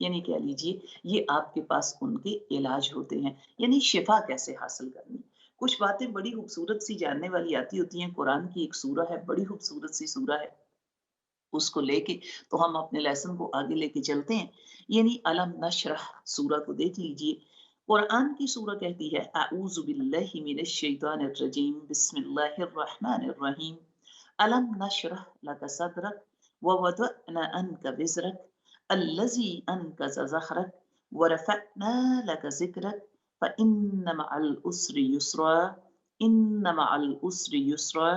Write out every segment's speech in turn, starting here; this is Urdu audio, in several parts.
یعنی کہہ لیجیے یہ آپ کے پاس ان کے علاج ہوتے ہیں، یعنی شفا کیسے حاصل کرنی۔ کچھ باتیں بڑی خوبصورت سی جاننے والی آتی ہوتی ہیں، قرآن کی ایک سورہ ہے، بڑی خوبصورت سی سورہ ہے، اس کو لے کے تو ہم اپنے لیسن کو آگے لے کے چلتے ہیں۔ یعنی علم نشرح سورہ کو دیکھ لیجئے، قرآن کی سورہ کہتی ہے اعوذ باللہ من الشیطان الرجیم بسم اللہ الرحمن الرحیم علم نشرح لك صدرك ووضعنا عنك وزرك الذي أنقض ظهرك ورفعنا لك ذكرك فإن مع العسر يسرا إن مع العسر يسرا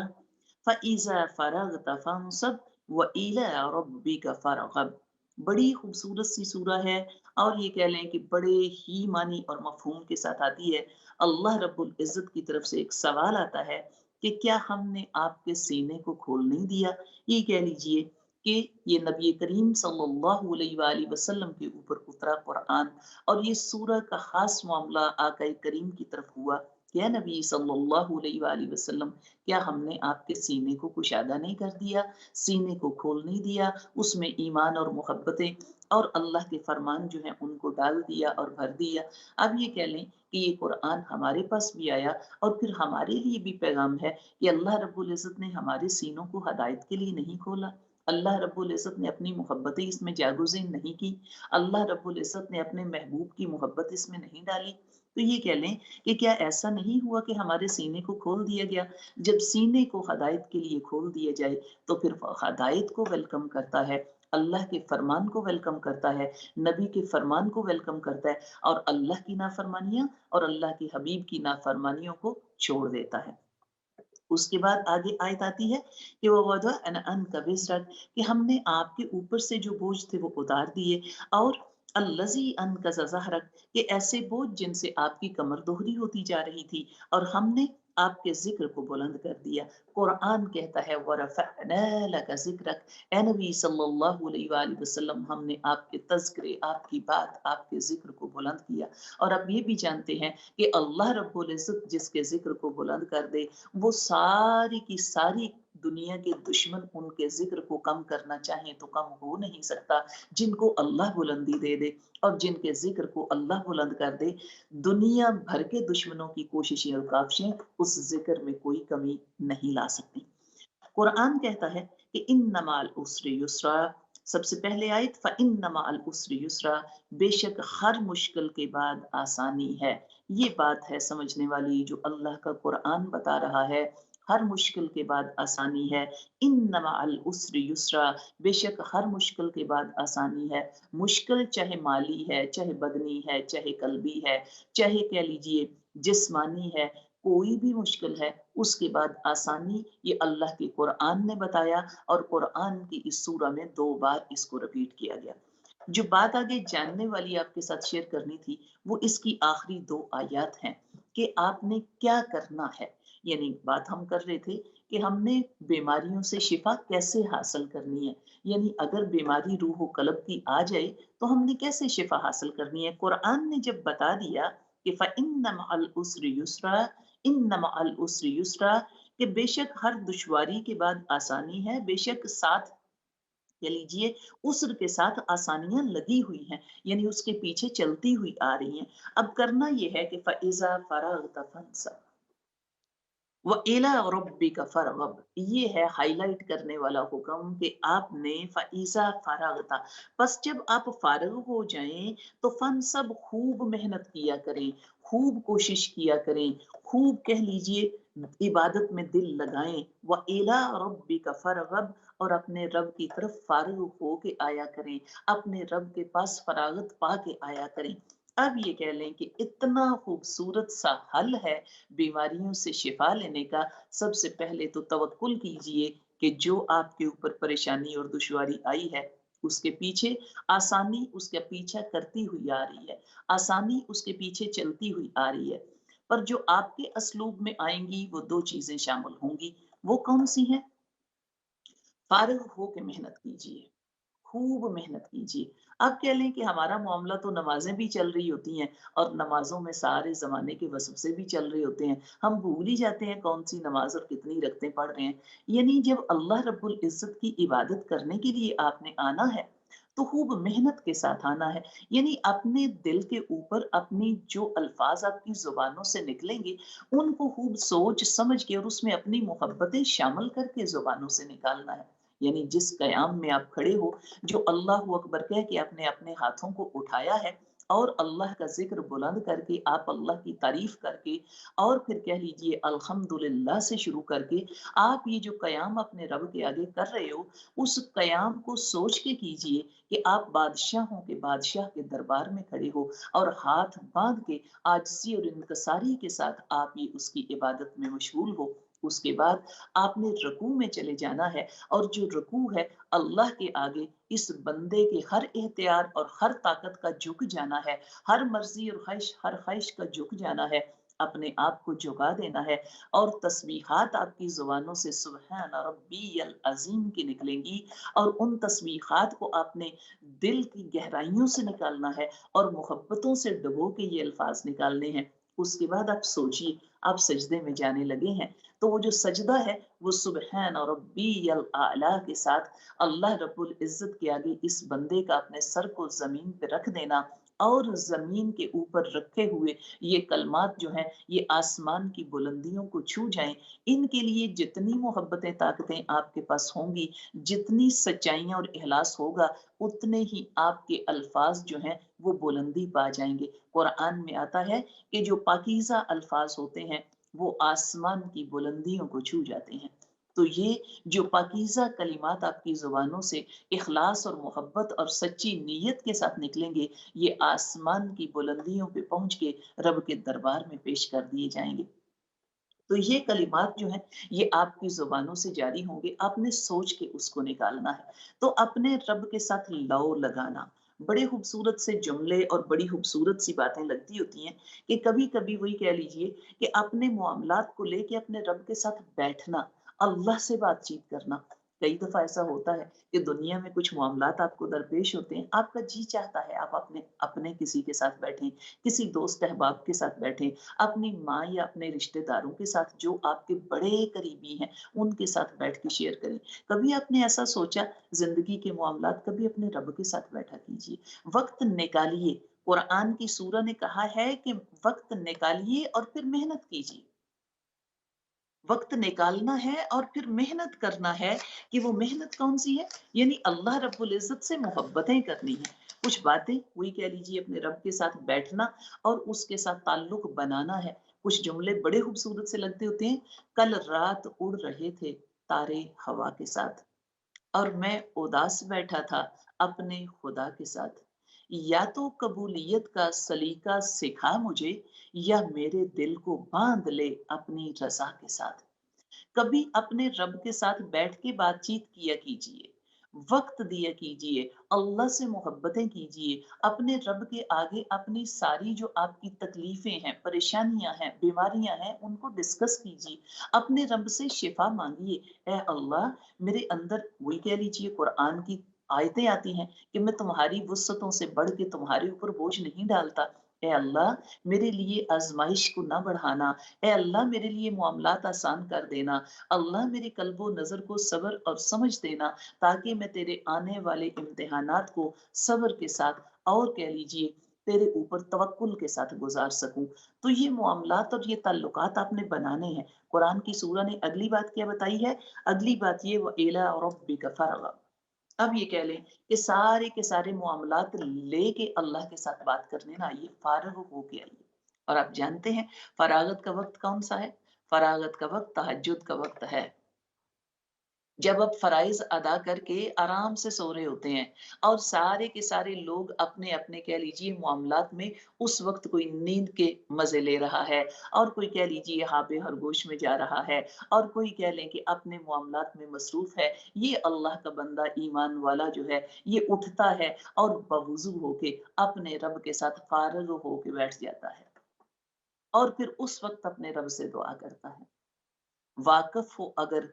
فإذا فرغت فانصب وإلى ربك فارغب۔ بڑی خوبصورت سی سورہ ہے، اور یہ کہہ لیں کہ بڑے ہی معنی اور مفہوم کے ساتھ آتی ہے۔ اللہ رب العزت کی طرف سے ایک سوال آتا ہے کہ کیا ہم نے آپ کے سینے کو کھول نہیں دیا؟ یہ کہہ لیجئے کہ یہ نبی کریم صلی اللہ علیہ وآلہ وسلم کے اوپر اترا قرآن، اور یہ سورہ کا خاص معاملہ آقا کریم کی طرف ہوا کہ نبی صلی اللہ علیہ وآلہ وسلم کیا ہم نے آپ کے سینے کو کشادہ نہیں کر دیا، سینے کو کھول نہیں دیا، اس میں ایمان اور محبتیں اور اللہ کے فرمان جو ہیں ان کو ڈال دیا اور بھر دیا۔ اب یہ کہہ لیں کہ یہ قرآن ہمارے پاس بھی آیا، اور پھر ہمارے لیے بھی پیغام ہے کہ اللہ رب العزت نے ہمارے سینوں کو ہدایت کے لیے نہیں کھولا، اللہ رب العزت نے اپنی محبتیں اس میں جاگزین نہیں کی، اللہ رب العزت نے اپنے محبوب کی محبت اس میں نہیں ڈالی۔ تو یہ کہہ لیں کہ کیا ایسا نہیں ہوا کہ ہمارے سینے کو کھول دیا گیا؟ جب سینے کو ہدایت کے لیے کھول دیا جائے تو پھر وہ ہدایت کو ویلکم کرتا ہے، اللہ کے فرمان کو ویلکم کرتا ہے، نبی کے فرمان کو ویلکم کرتا ہے، اور اللہ کی نافرمانیاں اور اللہ کے حبیب کی نافرمانیوں کو چھوڑ دیتا ہے۔ اس کے بعد آگے آیت آتی ہے کہ وہ وضعنا عنک وزرک، کہ ہم نے آپ کے اوپر سے جو بوجھ تھے وہ اتار دیے، اور الذی انقض ظہرک، کہ ایسے بوجھ جن سے آپ کی کمر دوہری ہوتی جا رہی تھی، اور ہم نے آپ کے ذکر کو بلند کر دیا۔ قرآن کہتا ہے وَرَفَعْنَا لَكَ ذِكْرَكَ، اے نبی صلی اللہ علیہ وآلہ وسلم ہم نے آپ کے تذکرے، آپ کی بات، آپ کے ذکر کو بلند کیا۔ اور اب یہ بھی جانتے ہیں کہ اللہ رب العزت جس کے ذکر کو بلند کر دے، وہ ساری کی ساری دنیا کے دشمن ان کے ذکر کو کم کرنا چاہیں تو کم ہو نہیں سکتا۔ جن کو اللہ بلندی دے دے اور جن کے ذکر کو اللہ بلند کر دے، دنیا بھر کے دشمنوں کی کوششیں اور کاوشیں اس ذکر میں کوئی کمی نہیں لا سکتی۔ قرآن کہتا ہے کہ ان مع العسر یسرا، سب سے پہلے آیت فَإِنَّ مَعَ الْعُسْرِ يُسْرًا، بے شک ہر مشکل کے بعد آسانی ہے۔ یہ بات ہے سمجھنے والی جو اللہ کا قرآن بتا رہا ہے، ہر مشکل کے بعد آسانی ہے۔ اِنَّ مَعَ الْعُسْرِ يُسْرًا، بے شک ہر مشکل کے بعد آسانی ہے۔ مشکل چاہے مالی ہے، چاہے بدنی ہے، چاہے قلبی ہے، چاہے کہہ لیجئے جسمانی ہے، کوئی بھی مشکل ہے اس کے بعد آسانی، یہ اللہ کے قرآن نے بتایا، اور قرآن کی اس سورہ میں 2 بار اس کو رپیٹ کیا گیا۔ جو بات آگے جاننے والی آپ کے ساتھ شیئر کرنی تھی وہ اس کی آخری 2 آیات ہیں کہ آپ نے کیا کرنا ہے۔ یعنی بات ہم کر رہے تھے کہ ہم نے بیماریوں سے شفا کیسے حاصل کرنی ہے، یعنی اگر بیماری روح و قلب کی آ جائے تو ہم نے کیسے شفا حاصل کرنی ہے۔ قرآن نے جب بتا دیا کہ فَإِنَّ مَعَ الْعُسْرِ يُسْرًا، إِنَّ مَعَ الْعُسْرِ يُسْرًا، کہ بے شک ہر دشواری کے بعد آسانی ہے، بے شک ساتھ کہہ لیجیے عسر کے ساتھ آسانیاں لگی ہوئی ہیں، یعنی اس کے پیچھے چلتی ہوئی آ رہی ہیں۔ اب کرنا یہ ہے کہ فَإِذَا فَرَغْتَ فَانْصَبْ وَإِلَىٰ رَبِّكَ فَارْغَب، یہ ہے ہائی لائٹ کرنے والا حکم کہ آپ نے فَإِذَا فَرَغْتَ، پس جب آپ فارغ ہو جائیں تو فَانْصَبْ، خوب محنت کیا کریں، خوب کوشش کیا کریں، خوب کہہ لیجئے عبادت میں دل لگائیں۔ وَإِلَىٰ رَبِّكَ فَارْغَب، اور اپنے رب کی طرف فارغ ہو کے آیا کریں، اپنے رب کے پاس فراغت پا کے آیا کریں۔ اب یہ کہہ لیں کہ اتنا خوبصورت سا حل ہے بیماریوں سے شفا لینے کا۔ سب سے پہلے تو توکل کیجئے کہ جو آپ کے اوپر پریشانی اور دشواری آئی ہے اس کے پیچھے آسانی اس کا پیچھا کرتی ہوئی آ رہی ہے، آسانی اس کے پیچھے چلتی ہوئی آ رہی ہے۔ پر جو آپ کے اسلوب میں آئیں گی وہ 2 چیزیں شامل ہوں گی، وہ کون سی ہیں؟ فارغ ہو کے محنت کیجئے، خوب محنت کیجئے۔ آپ کہہ لیں کہ ہمارا معاملہ تو نمازیں بھی چل رہی ہوتی ہیں اور نمازوں میں سارے زمانے کے وسوسے بھی چل رہے ہوتے ہیں، ہم بھول ہی جاتے ہیں کون سی نماز اور کتنی رکعتیں پڑھ رہے ہیں۔ یعنی جب اللہ رب العزت کی عبادت کرنے کے لیے آپ نے آنا ہے تو خوب محنت کے ساتھ آنا ہے، یعنی اپنے دل کے اوپر اپنی جو الفاظ آپ کی زبانوں سے نکلیں گے ان کو خوب سوچ سمجھ کے اور اس میں اپنی محبتیں شامل کر کے زبانوں سے نکالنا ہے۔ یعنی جس قیام میں آپ کھڑے ہو، جو اللہ اکبر کہہ کے اپنے اپنے ہاتھوں کو اٹھایا ہے اور اللہ کا ذکر بلند کر کے آپ اللہ کی تعریف کر کے اور پھر کہہ لیجئے الحمدللہ سے شروع کر کے آپ یہ جو قیام اپنے رب کے آگے کر رہے ہو، اس قیام کو سوچ کے کیجئے کہ آپ بادشاہوں کے بادشاہ کے دربار میں کھڑے ہو اور ہاتھ باندھ کے عاجزی اور انکساری کے ساتھ آپ یہ اس کی عبادت میں مشغول ہو۔ اس کے بعد آپ نے رکوع میں چلے جانا ہے اور جو رکوع ہے اللہ کے آگے اس بندے کے ہر اختیار اور ہر طاقت کا جھک جانا ہے، ہر مرضی اور ہر خواہش کا جھک جانا ہے، اپنے آپ کو جھکا دینا ہے اور تسبیحات آپ کی زبانوں سے سبحان ربی العظیم کی نکلیں گی اور ان تسبیحات کو آپ نے دل کی گہرائیوں سے نکالنا ہے اور محبتوں سے ڈبو کے یہ الفاظ نکالنے ہیں۔ اس کے بعد آپ سوچئے آپ سجدے میں جانے لگے ہیں تو وہ جو سجدہ ہے وہ سبحان ربی الاعلی کے ساتھ اللہ رب العزت کے آگے اس بندے کا اپنے سر کو زمین پہ رکھ دینا اور زمین کے اوپر رکھے ہوئے یہ کلمات جو ہیں یہ آسمان کی بلندیوں کو چھو جائیں۔ ان کے لیے جتنی محبتیں طاقتیں آپ کے پاس ہوں گی، جتنی سچائیاں اور اخلاص ہوگا، اتنے ہی آپ کے الفاظ جو ہیں وہ بلندی پا جائیں گے۔ قرآن میں آتا ہے کہ جو پاکیزہ الفاظ ہوتے ہیں وہ آسمان کی بلندیوں کو چھو جاتے ہیں۔ تو یہ جو پاکیزہ کلمات آپ کی زبانوں سے اخلاص اور محبت اور سچی نیت کے ساتھ نکلیں گے، یہ آسمان کی بلندیوں پہ پہنچ کے رب کے دربار میں پیش کر دیے جائیں گے۔ تو یہ کلمات جو ہیں یہ آپ کی زبانوں سے جاری ہوں گے، آپ نے سوچ کے اس کو نکالنا ہے۔ تو اپنے رب کے ساتھ لو لگانا، بڑے خوبصورت سے جملے اور بڑی خوبصورت سی باتیں لگتی ہوتی ہیں کہ کبھی کبھی وہی کہہ لیجئے کہ اپنے معاملات کو لے کے اپنے رب کے ساتھ بیٹھنا، اللہ سے بات چیت کرنا۔ کئی دفعہ ایسا ہوتا ہے کہ دنیا میں کچھ معاملات آپ کو درپیش ہوتے ہیں، آپ کا جی چاہتا ہے آپ اپنے کسی کے ساتھ بیٹھیں، کسی دوست احباب کے ساتھ بیٹھیں، اپنی ماں یا اپنے رشتہ داروں کے ساتھ جو آپ کے بڑے قریبی ہیں ان کے ساتھ بیٹھ کے شیئر کریں۔ کبھی آپ نے ایسا سوچا زندگی کے معاملات، کبھی اپنے رب کے ساتھ بیٹھا کیجیے، وقت نکالیے۔ قرآن کی سورہ نے کہا ہے کہ وقت نکالیے اور پھر محنت کیجیے۔ وقت نکالنا ہے اور پھر محنت کرنا ہے کہ وہ محنت کون سی ہے؟ یعنی اللہ رب العزت سے محبتیں کرنی ہیں، کچھ باتیں وہی کہہ لیجیے اپنے رب کے ساتھ بیٹھنا اور اس کے ساتھ تعلق بنانا ہے۔ کچھ جملے بڑے خوبصورت سے لگتے ہوتے ہیں، کل رات اڑ رہے تھے تارے ہوا کے ساتھ اور میں اداس بیٹھا تھا اپنے خدا کے ساتھ، یا تو قبولیت کا سلیقہ سکھا مجھے یا میرے دل کو باندھ لے اپنی رضا کے ساتھ۔ کبھی اپنے رب کے ساتھ بیٹھ کے بات چیت کیا کیجیے، وقت دیا کیجیے، اللہ سے محبتیں کیجیے، اپنے رب کے آگے اپنی ساری جو آپ کی تکلیفیں ہیں، پریشانیاں ہیں، بیماریاں ہیں، ان کو ڈسکس کیجیے، اپنے رب سے شفا مانگیے۔ اے اللہ میرے اندر، وہی کہہ لیجیے قرآن کی آیتیں آتی ہیں کہ میں تمہاری وسعتوں سے بڑھ کے تمہارے اوپر بوجھ نہیں ڈالتا۔ اے اللہ میرے لیے آزمائش کو نہ بڑھانا، اے اللہ میرے لیے معاملات آسان کر دینا، اللہ میرے قلب و نظر کو صبر اور سمجھ دینا تاکہ میں تیرے آنے والے امتحانات کو صبر کے ساتھ اور کہہ لیجئے تیرے اوپر توکل کے ساتھ گزار سکوں۔ تو یہ معاملات اور یہ تعلقات آپ نے بنانے ہیں۔ قرآن کی سورہ نے اگلی بات کیا بتائی ہے؟ اگلی بات یہ وَإِلَىٰ رَبِّكَ فَارْغَب۔ اب یہ کہہ لیں کہ سارے کے سارے معاملات لے کے اللہ کے ساتھ بات کرنے نہ آئیے، فارغ ہو کے آئیے۔ اور آپ جانتے ہیں فراغت کا وقت کون سا ہے؟ فراغت کا وقت تہجد کا وقت ہے، جب آپ فرائض ادا کر کے آرام سے سو رہے ہوتے ہیں اور سارے کے سارے لوگ اپنے اپنے کہہ لیجیے معاملات میں اس وقت کوئی نیند کے مزے لے رہا ہے اور کوئی کہہ لیجیے ہابے خرگوش میں جا رہا ہے اور کوئی کہہ لیں کہ اپنے معاملات میں مصروف ہے، یہ اللہ کا بندہ ایمان والا جو ہے یہ اٹھتا ہے اور بوضو ہو کے اپنے رب کے ساتھ فارغ ہو کے بیٹھ جاتا ہے اور پھر اس وقت اپنے رب سے دعا کرتا ہے۔ واقف ہو اگر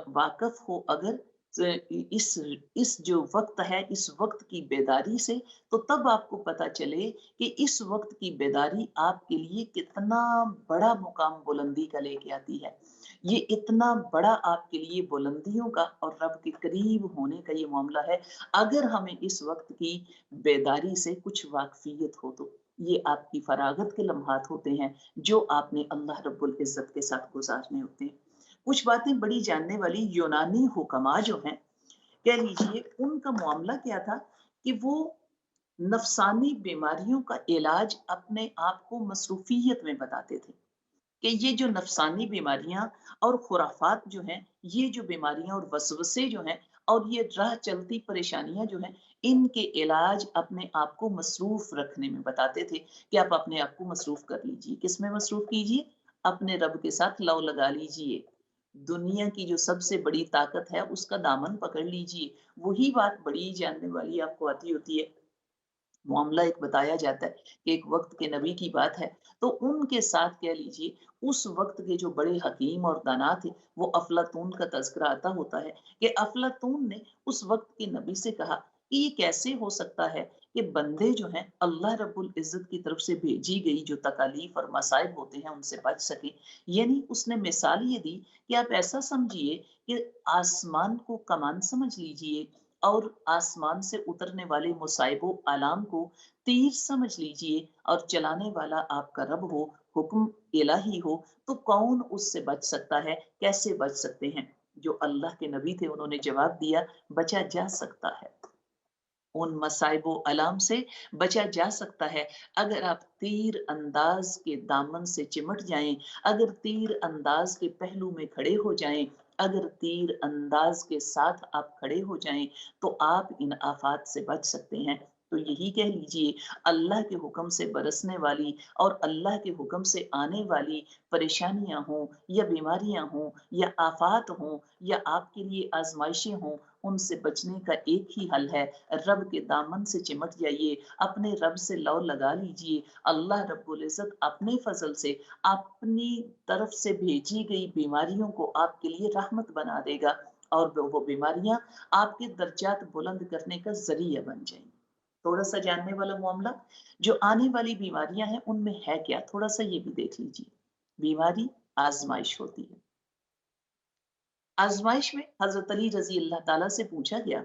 واقف ہو اگر اس جو وقت ہے اس وقت کی بیداری سے، تو تب آپ کو پتا چلے کہ اس وقت کی بیداری آپ کے لیے کتنا بڑا مقام بلندی کا لے کے آتی ہے۔ یہ اتنا بڑا آپ کے لیے بلندیوں کا اور رب کے قریب ہونے کا یہ معاملہ ہے، اگر ہمیں اس وقت کی بیداری سے کچھ واقفیت ہو تو۔ یہ آپ کی فراغت کے لمحات ہوتے ہیں جو آپ نے اللہ رب العزت کے ساتھ گزارنے ہوتے ہیں۔ کچھ باتیں بڑی جاننے والی یونانی حکما جو ہیں، کہہ لیجئے ان کا معاملہ کیا تھا کہ وہ نفسانی بیماریوں کا علاج اپنے آپ کو مصروفیت میں بتاتے تھے کہ یہ جو نفسانی بیماریاں اور خرافات جو ہیں، یہ جو بیماریاں اور وسوسے جو ہیں اور یہ راہ چلتی پریشانیاں جو ہیں، ان کے علاج اپنے آپ کو مصروف رکھنے میں بتاتے تھے کہ آپ اپنے آپ کو مصروف کر لیجئے۔ کس میں مصروف کیجئے؟ اپنے رب کے ساتھ لو لگا لیجئے۔ دنیا کی جو سب سے بڑی طاقت ہے اس کا دامن پکڑ لیجئے۔ وہی بات بڑی جاننے والی آپ کو آتی ہوتی ہے۔ معاملہ ایک بتایا جاتا ہے کہ ایک وقت کے نبی کی بات ہے، تو ان کے ساتھ کہہ لیجئے اس وقت کے جو بڑے حکیم اور دانا تھے، وہ افلاطون کا تذکرہ آتا ہوتا ہے کہ افلاطون نے اس وقت کے نبی سے کہا کہ یہ کیسے ہو سکتا ہے کہ بندے جو ہیں اللہ رب العزت کی طرف سے بھیجی گئی جو تکالیف اور مصائب ہوتے ہیں ان سے بچ سکیں۔ یعنی اس نے مثال یہ دی کہ آپ ایسا سمجھیے کہ آسمان کو کمان سمجھ لیجئے اور آسمان سے اترنے والے مصائب و آلام کو تیر سمجھ لیجئے، اور چلانے والا آپ کا رب ہو، حکم الہی ہو، تو کون اس سے بچ سکتا ہے؟ کیسے بچ سکتے ہیں؟ جو اللہ کے نبی تھے انہوں نے جواب دیا، بچا جا سکتا ہے، ان مصائب و علام سے بچا جا سکتا ہے اگر آپ تیر انداز کے دامن سے چمٹ جائیں، اگر تیر انداز کے پہلو میں کھڑے ہو جائیں، اگر تیر انداز کے ساتھ آپ کھڑے ہو جائیں تو آپ ان آفات سے بچ سکتے ہیں۔ تو یہی کہہ لیجئے اللہ کے حکم سے برسنے والی اور اللہ کے حکم سے آنے والی پریشانیاں ہوں یا بیماریاں ہوں یا آفات ہوں یا آپ کے لیے آزمائشیں ہوں، ان سے بچنے کا ایک ہی حل ہے، رب کے دامن سے چمٹ جائیے، اپنے رب سے لو لگا لیجئے۔ اللہ رب العزت اپنے فضل سے اپنی طرف سے بھیجی گئی بیماریوں کو آپ کے لیے رحمت بنا دے گا، اور وہ بیماریاں آپ کے درجات بلند کرنے کا ذریعہ بن جائیں گی۔ تھوڑا سا جاننے والا معاملہ، جو آنے والی بیماریاں ہیں ان میں ہے کیا، تھوڑا سا یہ بھی دیکھ لیجئے۔ بیماری آزمائش ہوتی ہے۔ آزمائش میں حضرت علی رضی اللہ تعالیٰ سے پوچھا گیا،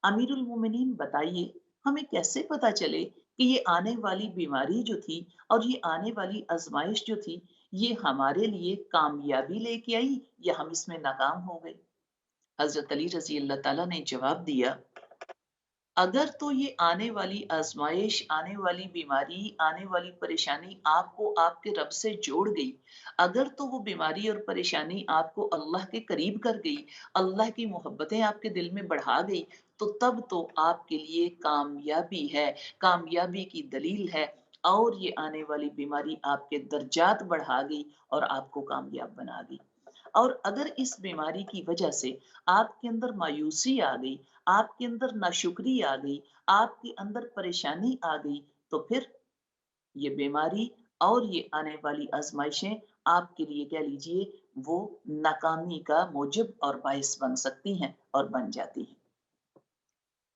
امیر المومنین بتائیے ہمیں کیسے پتا چلے کہ یہ آنے والی بیماری جو تھی اور یہ آنے والی آزمائش جو تھی، یہ ہمارے لیے کامیابی لے کے آئی یا ہم اس میں ناکام ہو گئے؟ حضرت علی رضی اللہ تعالیٰ نے جواب دیا، اگر تو یہ آنے والی آزمائش، آنے والی بیماری، آنے والی پریشانی آپ کو آپ کے رب سے جوڑ گئی، اگر تو وہ بیماری اور پریشانی آپ کو اللہ کے قریب کر گئی، اللہ کی محبتیں آپ کے دل میں بڑھا گئی، تو تب تو آپ کے لیے کامیابی ہے، کامیابی کی دلیل ہے، اور یہ آنے والی بیماری آپ کے درجات بڑھا گئی اور آپ کو کامیاب بنا گئی۔ اور اگر اس بیماری کی وجہ سے آپ کے اندر مایوسی آ گئی، آپ کے اندر ناشکری آ گئی، آپ کے اندر پریشانی آ گئی، تو پھر یہ بیماری اور یہ آنے والی آزمائشیں آپ کے لیے کہہ لیجئے وہ ناکامی کا موجب اور باعث بن سکتی ہیں اور بن جاتی ہیں۔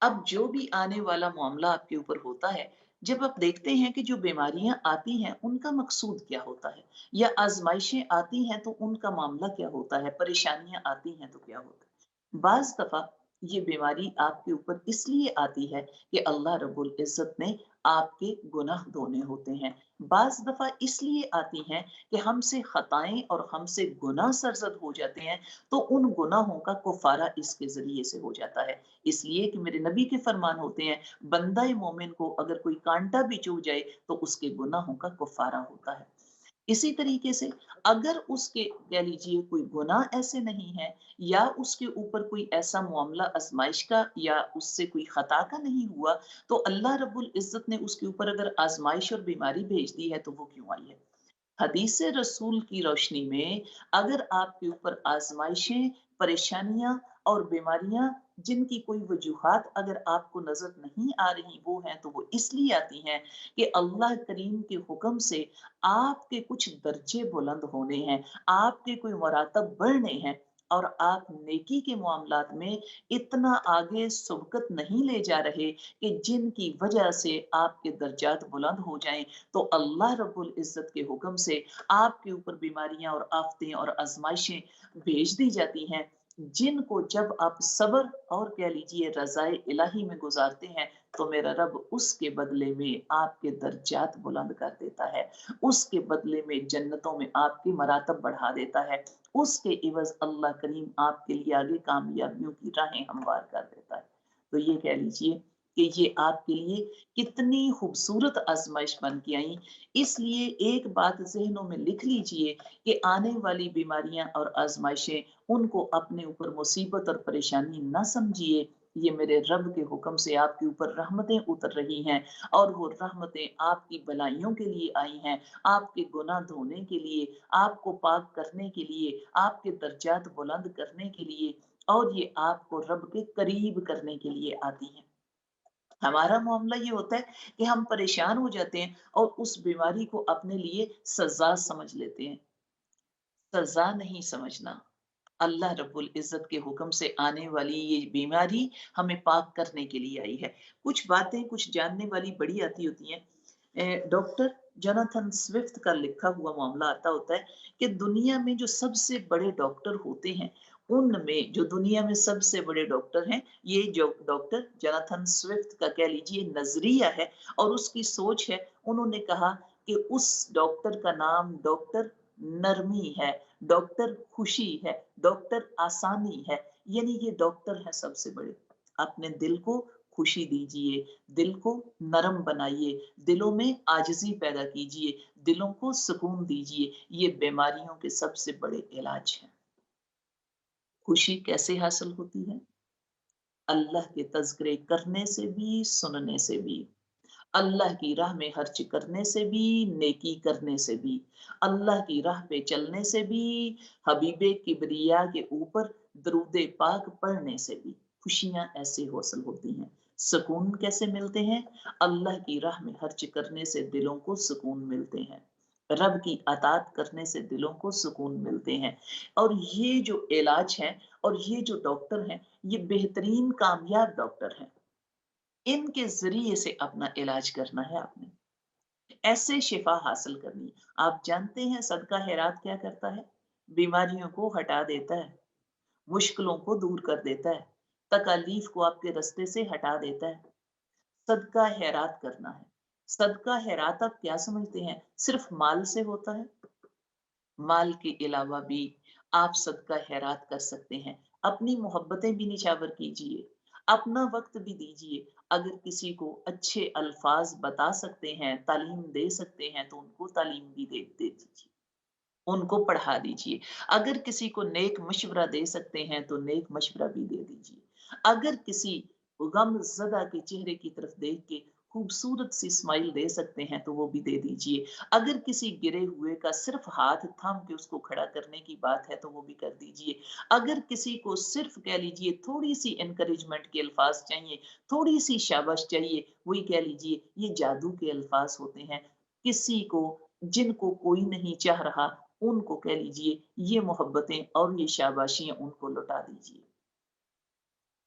اب جو بھی آنے والا معاملہ آپ کے اوپر ہوتا ہے، جب آپ دیکھتے ہیں کہ جو بیماریاں آتی ہیں ان کا مقصود کیا ہوتا ہے، یا آزمائشیں آتی ہیں تو ان کا معاملہ کیا ہوتا ہے، پریشانیاں آتی ہیں تو کیا ہوتا ہے۔ بعض دفعہ یہ بیماری آپ کے اوپر اس لیے آتی ہے کہ اللہ رب العزت نے آپ کے گناہ دھونے ہوتے ہیں، بعض دفعہ اس لیے آتی ہیں کہ ہم سے خطائیں اور ہم سے گناہ سرزد ہو جاتے ہیں، تو ان گناہوں کا کفارہ اس کے ذریعے سے ہو جاتا ہے۔ اس لیے کہ میرے نبی کے فرمان ہوتے ہیں، بندہ مومن کو اگر کوئی کانٹا بھی چو جائے تو اس کے گناہوں کا کفارہ ہوتا ہے۔ اسی طریقے سے اگر اس کے کہہ لیجیے کوئی گناہ ایسے نہیں ہے، یا اس کے اوپر کوئی ایسا معاملہ آزمائش کا یا اس سے کوئی خطا کا نہیں ہوا، تو اللہ رب العزت نے اس کے اوپر اگر آزمائش اور بیماری بھیج دی ہے تو وہ کیوں آئی ہے؟ حدیث رسول کی روشنی میں اگر آپ کے اوپر آزمائشیں، پریشانیاں اور بیماریاں جن کی کوئی وجوہات اگر آپ کو نظر نہیں آ رہی وہ ہیں، تو وہ اس لیے آتی ہیں کہ اللہ کریم کے حکم سے آپ کے کچھ درجے بلند ہونے ہیں، آپ کے کوئی مراتب بڑھنے ہیں، اور آپ نیکی کے معاملات میں اتنا آگے سبقت نہیں لے جا رہے کہ جن کی وجہ سے آپ کے درجات بلند ہو جائیں، تو اللہ رب العزت کے حکم سے آپ کے اوپر بیماریاں اور آفتیں اور آزمائشیں بھیج دی جاتی ہیں، جن کو جب آپ صبر اور کہہ لیجئے رضائے الہی میں گزارتے ہیں تو میرا رب اس کے بدلے میں آپ کے درجات بلند کر دیتا ہے، اس کے بدلے میں جنتوں میں آپ کی مراتب بڑھا دیتا ہے، اس کے عوض اللہ کریم آپ کے لیے آگے کامیابیوں کی راہیں ہموار کر دیتا ہے۔ تو یہ کہہ لیجئے کہ یہ آپ کے لیے کتنی خوبصورت آزمائش بن کے آئی۔ اس لیے ایک بات ذہنوں میں لکھ لیجئے کہ آنے والی بیماریاں اور آزمائشیں ان کو اپنے اوپر مصیبت اور پریشانی نہ سمجھیے، یہ میرے رب کے حکم سے آپ کے اوپر رحمتیں اتر رہی ہیں، اور وہ رحمتیں آپ کی بلائیوں کے لیے آئی ہیں، آپ کے گناہ دھونے کے لیے، آپ کو پاک کرنے کے لیے، آپ کے درجات بلند کرنے کے لیے، اور یہ آپ کو رب کے قریب کرنے کے لیے آتی ہیں۔ ہمارا معاملہ یہ ہوتا ہے کہ ہم پریشان ہو جاتے ہیں اور اس بیماری کو اپنے لیے سزا سمجھ لیتے ہیں۔ سزا نہیں سمجھنا، اللہ رب العزت کے حکم سے آنے والی یہ بیماری ہمیں پاک کرنے کے لیے آئی ہے۔ کچھ باتیں کچھ جاننے والی بڑی آتی ہوتی ہیں۔ ڈاکٹر جوناتھن سوفٹ کا لکھا ہوا معاملہ آتا ہوتا ہے کہ دنیا میں جو سب سے بڑے ڈاکٹر ہوتے ہیں، ان میں جو دنیا میں سب سے بڑے ڈاکٹر ہیں، یہ جو ڈاکٹر جوناتھن سوفٹ کا کہہ لیجیے نظریہ ہے اور اس کی سوچ ہے۔ انہوں نے کہا کہ اس ڈاکٹر کا نام ڈاکٹر نرمی ہے، ڈاکٹر خوشی ہے، ڈاکٹر آسانی ہے، یعنی یہ ڈاکٹر ہے سب سے بڑے۔ اپنے دل کو خوشی دیجئے، دل کو نرم بنائیے، دلوں میں عاجزی پیدا کیجئے، دلوں کو سکون دیجئے، یہ بیماریوں کے سب سے بڑے علاج ہیں۔ خوشی کیسے حاصل ہوتی ہے؟ اللہ کے تذکرے کرنے سے بھی، سننے سے بھی، اللہ کی راہ میں خرچ کرنے سے بھی، نیکی کرنے سے بھی، اللہ کی راہ پہ چلنے سے بھی، حبیب کبریا کے اوپر درود پاک پڑھنے سے بھی خوشیاں ایسے حاصل ہوتی ہیں۔ سکون کیسے ملتے ہیں؟ اللہ کی راہ میں خرچ کرنے سے دلوں کو سکون ملتے ہیں، رب کی اطاعت کرنے سے دلوں کو سکون ملتے ہیں، اور یہ جو علاج ہے اور یہ جو ڈاکٹر ہیں، یہ بہترین کامیاب ڈاکٹر ہیں۔ ان کے ذریعے سے اپنا علاج کرنا ہے آپ نے، ایسے شفا حاصل کرنی۔ آپ جانتے ہیں صدقہ خیرات کیا کرتا ہے؟ بیماریوں کو ہٹا دیتا ہے، مشکلوں کو دور کر دیتا ہے، تکالیف کو آپ کے رستے سے ہٹا دیتا ہے۔ صدقہ خیرات کرنا ہے۔ صدقہ خیرات آپ کیا سمجھتے ہیں؟ صرف مال سے ہوتا ہے؟ مال کے علاوہ بھی آپ صدقہ خیرات کر سکتے ہیں، اپنی محبتیں بھی نچھاور کیجئے، اپنا وقت بھی دیجئے۔ اگر کسی کو اچھے الفاظ بتا سکتے ہیں، تعلیم دے سکتے ہیں تو ان کو تعلیم بھی دے دیجئے، ان کو پڑھا دیجئے۔ اگر کسی کو نیک مشورہ دے سکتے ہیں تو نیک مشورہ بھی دے دیجئے۔ اگر کسی غم زدہ کے چہرے کی طرف دیکھ کے خوبصورت سی اسمائل دے سکتے ہیں تو وہ بھی دے دیجئے۔ اگر کسی گرے ہوئے کا صرف ہاتھ تھام کے اس کو کھڑا کرنے کی بات ہے تو وہ بھی کر دیجئے۔ اگر کسی کو صرف کہہ لیجئے تھوڑی سی انکریجمنٹ کے الفاظ چاہیے، تھوڑی سی شاباش چاہیے، وہی کہہ لیجئے، یہ جادو کے الفاظ ہوتے ہیں۔ کسی کو جن کو کوئی نہیں چاہ رہا، ان کو کہہ لیجئے یہ محبتیں اور یہ شاباشیاں ان کو لوٹا دیجئے۔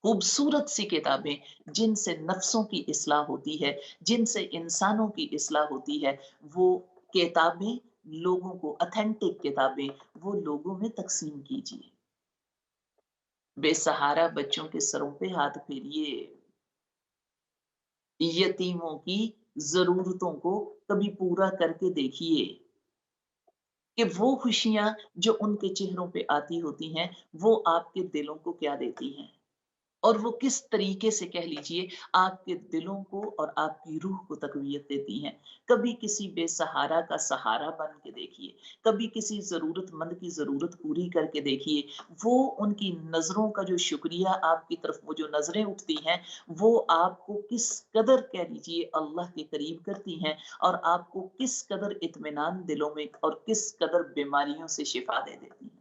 خوبصورت سی کتابیں جن سے نفسوں کی اصلاح ہوتی ہے، جن سے انسانوں کی اصلاح ہوتی ہے، وہ کتابیں لوگوں کو، اتھینٹک کتابیں وہ لوگوں میں تقسیم کیجیے۔ بے سہارا بچوں کے سروں پہ ہاتھ پھیریے، یتیموں کی ضرورتوں کو کبھی پورا کر کے دیکھیے کہ وہ خوشیاں جو ان کے چہروں پہ آتی ہوتی ہیں وہ آپ کے دلوں کو کیا دیتی ہیں، اور وہ کس طریقے سے کہہ لیجئے آپ کے دلوں کو اور آپ کی روح کو تقویت دیتی ہیں۔ کبھی کسی بے سہارا کا سہارا بن کے دیکھیے، کبھی کسی ضرورت مند کی ضرورت پوری کر کے دیکھیے، وہ ان کی نظروں کا جو شکریہ آپ کی طرف وہ جو نظریں اٹھتی ہیں وہ آپ کو کس قدر کہہ لیجئے اللہ کے قریب کرتی ہیں، اور آپ کو کس قدر اطمینان دلوں میں اور کس قدر بیماریوں سے شفا دے دیتی ہیں۔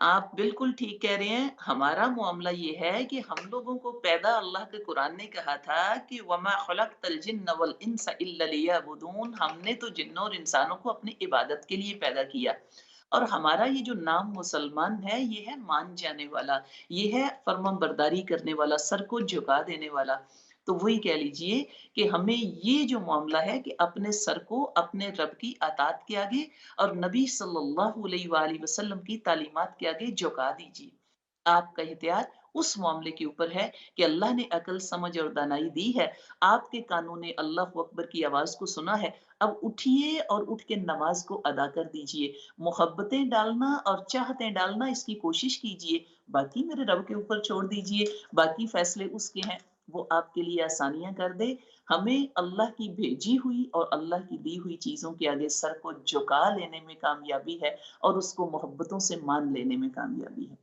آپ بالکل ٹھیک کہہ رہے ہیں۔ ہمارا معاملہ یہ ہے کہ ہم لوگوں کو پیدا اللہ کے قرآن نے کہا تھا کہ وَمَا خَلَقْتَ الْجِنَّ وَالْإِنسَ إِلَّا لِيَعْبُدُونَ، ہم نے تو جنوں اور انسانوں کو اپنی عبادت کے لیے پیدا کیا۔ اور ہمارا یہ جو نام مسلمان ہے، یہ ہے مان جانے والا، یہ ہے فرمان برداری کرنے والا، سر کو جھکا دینے والا۔ تو وہی کہہ لیجئے کہ ہمیں یہ جو معاملہ ہے کہ اپنے سر کو اپنے رب کی اطاعت کے آگے اور نبی صلی اللہ علیہ وآلہ وسلم کی تعلیمات کے آگے جھکا دیجیے۔ آپ کا احتیاط اس معاملے کے اوپر ہے کہ اللہ نے عقل سمجھ اور دانائی دی ہے، آپ کے کانوں نے اللہ اکبر کی آواز کو سنا ہے، اب اٹھیے اور اٹھ کے نماز کو ادا کر دیجیے۔ محبتیں ڈالنا اور چاہتیں ڈالنا اس کی کوشش کیجیے، باقی میرے رب کے اوپر چھوڑ دیجیے، باقی فیصلے اس کے ہیں، وہ آپ کے لیے آسانیاں کر دے۔ ہمیں اللہ کی بھیجی ہوئی اور اللہ کی دی ہوئی چیزوں کے آگے سر کو جھکا لینے میں کامیابی ہے اور اس کو محبتوں سے مان لینے میں کامیابی ہے۔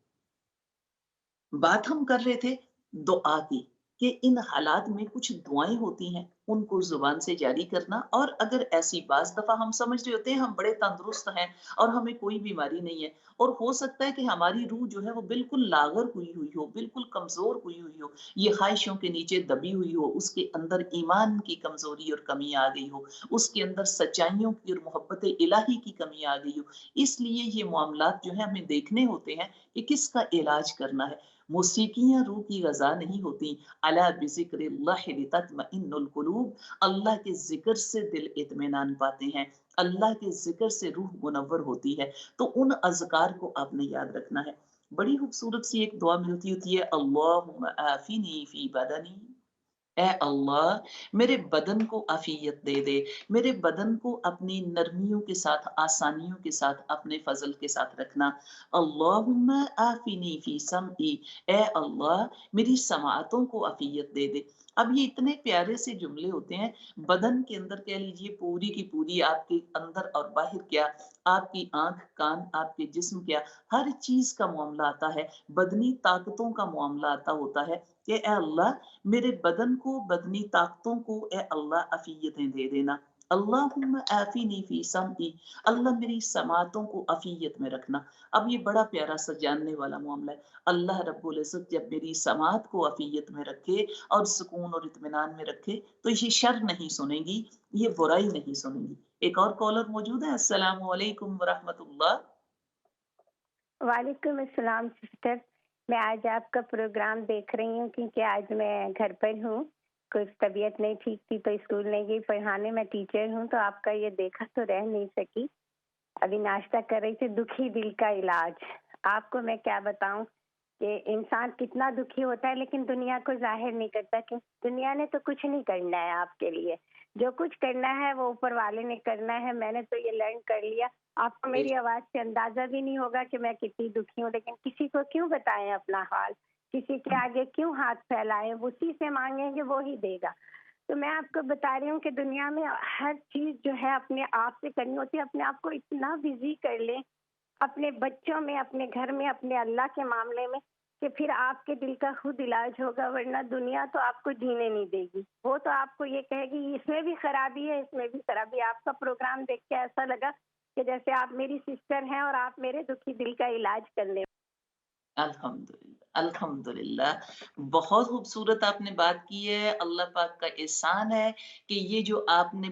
بات ہم کر رہے تھے دعا کی کہ ان حالات میں کچھ دعائیں ہوتی ہیں، ان کو زبان سے جاری کرنا، اور اگر ایسی بعض دفعہ ہم سمجھ رہے ہوتے ہیں ہم بڑے تندرست ہیں اور ہمیں کوئی بیماری نہیں ہے، اور ہو سکتا ہے کہ ہماری روح جو ہے وہ بالکل لاغر ہوئی ہوئی ہو، بالکل کمزور ہوئی ہوئی ہو، یہ خواہشوں کے نیچے دبی ہوئی ہو، اس کے اندر ایمان کی کمزوری اور کمی آ گئی ہو، اس کے اندر سچائیوں کی اور محبت الہی کی کمی آ گئی ہو۔ اس لیے یہ معاملات جو ہیں ہمیں دیکھنے ہوتے ہیں کہ کس کا علاج کرنا ہے۔ موسیقیاں روح کی غذا نہیں ہوتی، الا بذکر اللہ لتطمئن القلوب، اللہ کے ذکر سے دل اطمینان پاتے ہیں، اللہ کے ذکر سے روح منور ہوتی ہے۔ تو ان اذکار کو آپ نے یاد رکھنا ہے۔ بڑی خوبصورت سی ایک دعا ملتی ہوتی ہے، اللہم آفینی فی بدنی، اے اللہ میرے بدن کو عافیت دے دے، میرے بدن کو اپنی نرمیوں کے ساتھ، آسانیوں کے ساتھ، اپنے فضل کے ساتھ رکھنا۔ اللہم آفینی فی سمعی، اے اللہ میری سماعتوں کو عافیت دے دے۔ اب یہ اتنے پیارے سے جملے ہوتے ہیں، بدن کے اندر کہہ لیجئے پوری کی پوری، آپ کے اندر اور باہر کیا، آپ کی آنکھ کان، آپ کے جسم کیا، ہر چیز کا معاملہ آتا ہے، بدنی طاقتوں کا معاملہ آتا ہوتا ہے کہ اے اللہ میرے بدن کو، بدنی طاقتوں کو اے اللہ عافیتیں دے دینا۔ اللہم آفینی فی سمعی، اللہ میری سماعتوں کو عافیت میں رکھنا۔ اب یہ بڑا پیارا سا جاننے والا معاملہ ہے۔ اللہ رب العزت جب میری سماعت کو عافیت میں رکھے اور سکون اور اطمینان میں رکھے تو یہ شر نہیں سنیں گی، یہ برائی نہیں سنیں گی۔ ایک اور کالر موجود ہے۔ السلام علیکم ورحمۃ اللہ۔ وعلیکم السلام سسٹر، میں آج آپ کا پروگرام دیکھ رہی ہوں کیونکہ آج میں گھر پر ہوں، کچھ طبیعت نہیں ٹھیک تھی تو اسکول نہیں گئی پڑھانے، میں ٹیچر ہوں تو آپ کا یہ دیکھا تو رہ نہیں سکی۔ ابھی ناشتہ کر رہی تھی، دکھی دل کا علاج۔ آپ کو میں کیا بتاؤں کہ انسان کتنا دکھی ہوتا ہے لیکن دنیا کو ظاہر نہیں کرتا کہ دنیا نے تو کچھ نہیں کرنا ہے آپ کے لیے، جو کچھ کرنا ہے وہ اوپر والے نے کرنا ہے۔ میں نے تو یہ لرن کر لیا۔ آپ کو میری آواز سے اندازہ بھی نہیں ہوگا کہ میں کتنی دکھی ہوں، لیکن کسی کو کیوں بتائیں اپنا حال، کسی کے آگے کیوں ہاتھ پھیلائیں، اسی سے مانگیں گے وہی دے گا۔ تو میں آپ کو بتا رہی ہوں کہ دنیا میں ہر چیز جو ہے اپنے آپ سے کرنی ہوتی ہے۔ اپنے آپ کو اتنا بزی کر لیں اپنے بچوں میں، اپنے گھر میں، اپنے اللہ کے معاملے میں، کہ پھر آپ کے دل کا خود علاج ہوگا، ورنہ دنیا تو آپ کو جینے نہیں دے گی۔ وہ تو آپ کو یہ کہے گی اس میں بھی خرابی ہے، اس میں بھی خرابی ہے۔ آپ کا پروگرام دیکھ کے ایسا لگا کہ جیسے آپ میری سسٹر ہیں اور آپ میرے دکھی دل کا علاج کرنے۔ الحمدللہ الحمدللہ، بہت خوبصورت آپ نے بات کی ہے۔ اللہ پاک کا احسان ہے کہ یہ جو آپ نے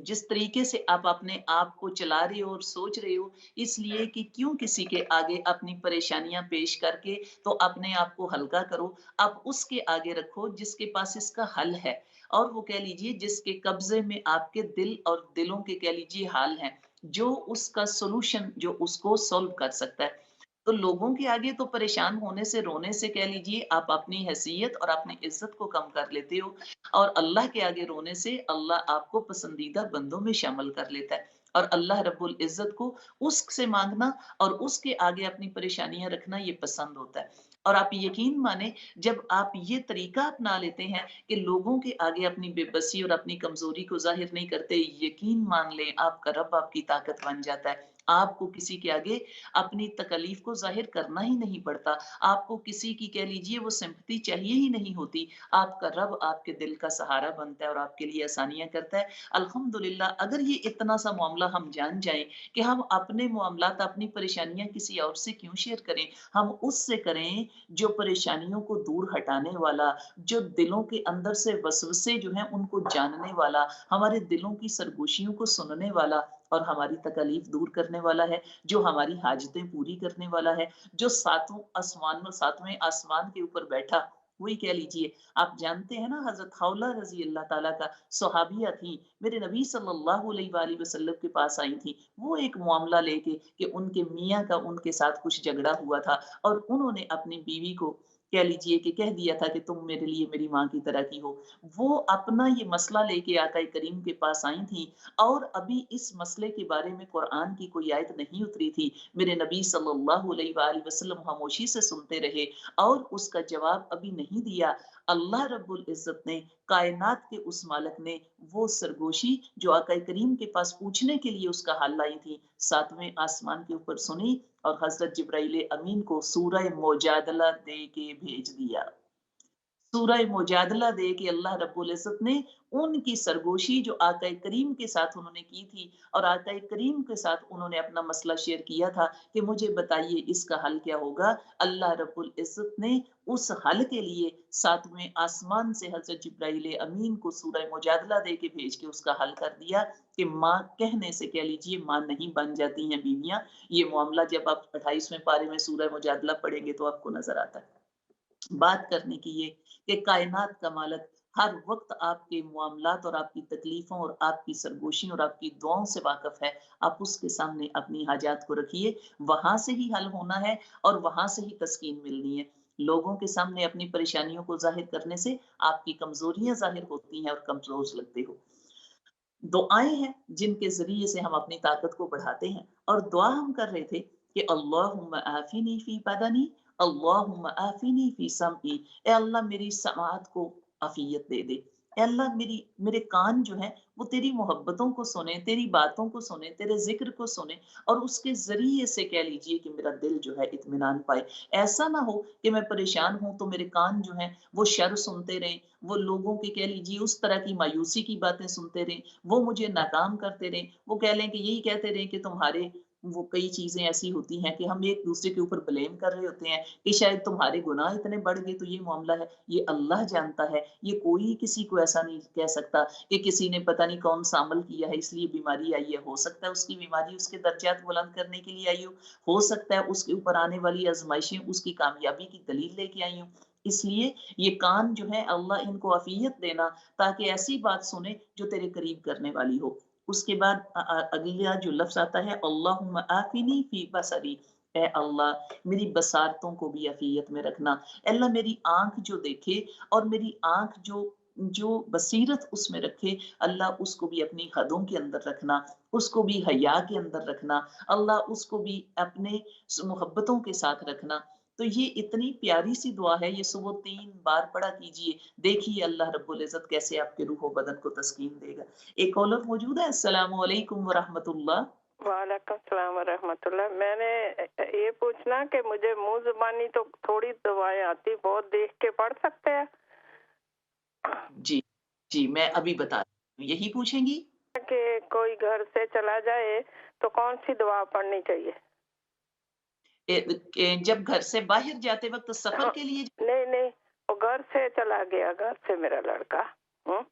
جس طریقے سے آپ اپنے آپ کو چلا رہے ہو اور سوچ رہے ہو، اس لیے کہ کیوں کسی کے آگے اپنی پریشانیاں پیش کر کے تو اپنے آپ کو ہلکا کرو، آپ اس کے آگے رکھو جس کے پاس اس کا حل ہے، اور وہ کہہ لیجئے جس کے قبضے میں آپ کے دل اور دلوں کے کہہ لیجئے حال ہیں، جو اس کا سولوشن، جو اس کو سولو کر سکتا ہے۔ تو لوگوں کے آگے تو پریشان ہونے سے، رونے سے کہہ لیجئے آپ اپنی حیثیت اور اپنی عزت کو کم کر لیتے ہو، اور اللہ کے آگے رونے سے اللہ آپ کو پسندیدہ بندوں میں شامل کر لیتا ہے، اور اللہ رب العزت کو اس سے مانگنا اور اس کے آگے اپنی پریشانیاں رکھنا یہ پسند ہوتا ہے۔ اور آپ یقین مانیں جب آپ یہ طریقہ اپنا لیتے ہیں کہ لوگوں کے آگے اپنی بے بسی اور اپنی کمزوری کو ظاہر نہیں کرتے، یقین مان لیں آپ کا رب آپ کی طاقت بن جاتا ہے، آپ کو کسی کے آگے اپنی تکلیف کو ظاہر کرنا ہی نہیں پڑتا، آپ کو کسی کی کہہ لیجیے وہ سمپتی چاہیے ہی نہیں ہوتی، آپ کا رب آپ کے دل کا سہارا بنتا ہے اور آپ کے لیے آسانیاں کرتا ہے۔ الحمدللہ اگر یہ اتنا سا معاملہ ہم جان جائیں کہ ہم اپنے معاملات، اپنی پریشانیاں کسی اور سے کیوں شیئر کریں، ہم اس سے کریں جو پریشانیوں کو دور ہٹانے والا، جو دلوں کے اندر سے وسوسے جو ہیں ان کو جاننے والا، ہمارے دلوں کی سرگوشیوں کو سننے والا اور ہماری تکالیف دور کرنے والا ہے، جو ہماری حاجتیں پوری کرنے والا ہے، جو ساتویں آسمان کے اوپر بیٹھا، وہی کہہ لیجئے۔ آپ جانتے ہیں نا حضرت خولہ رضی اللہ تعالیٰ کا، صحابیہ تھی، میرے نبی صلی اللہ علیہ وآلہ وسلم کے پاس آئی تھی، وہ ایک معاملہ لے کے کہ ان کے میاں کا ان کے ساتھ کچھ جھگڑا ہوا تھا اور انہوں نے اپنی بیوی کو کہہ لیجئے کہ کہہ دیا تھا کہ تم میرے لیے میری ماں کی طرح کی ہو۔ وہ اپنا یہ مسئلہ لے کے آقا کریم کے پاس آئی تھی اور ابھی اس مسئلے کے بارے میں قرآن کی کوئی آیت نہیں اتری تھی، میرے نبی صلی اللہ علیہ وآلہ وسلم خاموشی سے سنتے رہے اور اس کا جواب ابھی نہیں دیا۔ اللہ رب العزت نے، کائنات کے اس مالک نے وہ سرگوشی جو آقا کریم کے پاس پوچھنے کے لیے اس کا حل لائی تھی، ساتویں آسمان کے اوپر سنی اور حضرت جبرائیل امین کو سورہ مجادلہ دے کے بھیج دیا۔ سورہ مجادلہ دے کے اللہ رب العزت نے ان کی سرگوشی جو آقا کریم کے ساتھ انہوں نے کی تھی اور آقا کریم کے ساتھ انہوں نے اپنا مسئلہ شیئر کیا تھا کہ مجھے بتائیے اس کا حل کیا ہوگا، اللہ رب العزت نے اس حل کے لیے ساتویں آسمان سے حضرت جبرائیل امین کو سورہ مجادلہ دے کے بھیج کے اس کا حل کر دیا کہ ماں کہنے سے کہہ لیجیے ماں نہیں بن جاتی ہیں بیویاں۔ یہ معاملہ جب آپ 28ویں پارے میں سورہ مجادلہ پڑھیں گے تو آپ کو نظر آتا ہے۔ بات کرنے کی یہ کہ کائنات کا مالک ہر وقت آپ کے معاملات اور آپ کی تکلیفوں اور آپ کی سرگوشیوں اور آپ کی دعاؤں سے واقف ہے۔ آپ اس کے سامنے اپنی حاجات کو رکھیے، وہاں سے ہی حل ہونا ہے اور وہاں سے ہی تسکین ملنی ہے۔ لوگوں کے سامنے اپنی پریشانیوں کو ظاہر کرنے سے آپ کی کمزوریاں ظاہر ہوتی ہیں اور کمزور لگتے ہو۔ دعائیں ہیں جن کے ذریعے سے ہم اپنی طاقت کو بڑھاتے ہیں اور دعا ہم کر رہے تھے کہ اللہم آفینی فی بدنی، اللہم آفینی فی سمعی، اے اللہ میری سماعت کو عافیت دے دے، اے اللہ میرے کان جو ہیں وہ تیری محبتوں کو سنیں، تیری باتوں کو سنیں، تیرے ذکر کو سنیں اور اس کے ذریعے سے کہہ لیجئے کہ میرا دل جو ہے اطمینان پائے۔ ایسا نہ ہو کہ میں پریشان ہوں تو میرے کان جو ہیں وہ شر سنتے رہیں، وہ لوگوں کے کہہ لیجئے اس طرح کی مایوسی کی باتیں سنتے رہیں، وہ مجھے ناکام کرتے رہیں، وہ کہہ لیں کہ یہی کہتے رہیں کہ تمہارے وہ کئی چیزیں ایسی ہوتی ہیں کہ ہم ایک دوسرے کے اوپر بلیم کر رہے ہوتے ہیں کہ شاید تمہارے گناہ اتنے بڑھ گئے تو یہ معاملہ ہے۔ یہ اللہ جانتا ہے، یہ کوئی کسی کو ایسا نہیں کہہ سکتا کہ کسی نے پتہ نہیں کون سا عمل کیا ہے اس لیے بیماری آئی ہے۔ ہو سکتا ہے اس کی بیماری اس کے درجات بلند کرنے کے لیے آئی ہو سکتا ہے اس کے اوپر آنے والی آزمائشیں اس کی کامیابی کی دلیل لے کے آئی ہوں۔ اس لیے یہ کان جو ہے اللہ ان کو عافیت دینا تاکہ ایسی بات سنے جو تیرے قریب کرنے والی ہو۔ اس کے بعد اگلا جو لفظ آتا ہے اللہم آفنی فی بصری، اے اللہ میری بصارتوں کو بھی عافیت میں رکھنا، اے اللہ میری آنکھ جو دیکھے اور میری آنکھ جو بصیرت اس میں رکھے، اللہ اس کو بھی اپنی حدوں کے اندر رکھنا، اس کو بھی حیا کے اندر رکھنا، اللہ اس کو بھی اپنے محبتوں کے ساتھ رکھنا۔ تو یہ اتنی پیاری سی دعا ہے، یہ صبح 3 بار پڑھا کیجئے، دیکھیے اللہ رب العزت کیسے آپ کے روح و بدن کو تسکین دے گا۔ ایک کالر موجود ہے، السلام علیکم ورحمۃ اللہ۔ وعلیکم السلام ورحمۃ اللہ۔ میں نے یہ پوچھنا کہ مجھے منہ زبانی تو تھوڑی دعائیں آتی، بہت دیکھ کے پڑھ سکتے ہیں؟ جی جی میں ابھی بتا رہی ہوں، یہی پوچھیں گی کہ کوئی گھر سے چلا جائے تو کون سی دعا پڑھنی چاہیے؟ جب گھر سے باہر جاتے وقت سفر کے لیے نہیں، وہ گھر سے چلا گیا، گھر سے میرا لڑکا۔ ہاں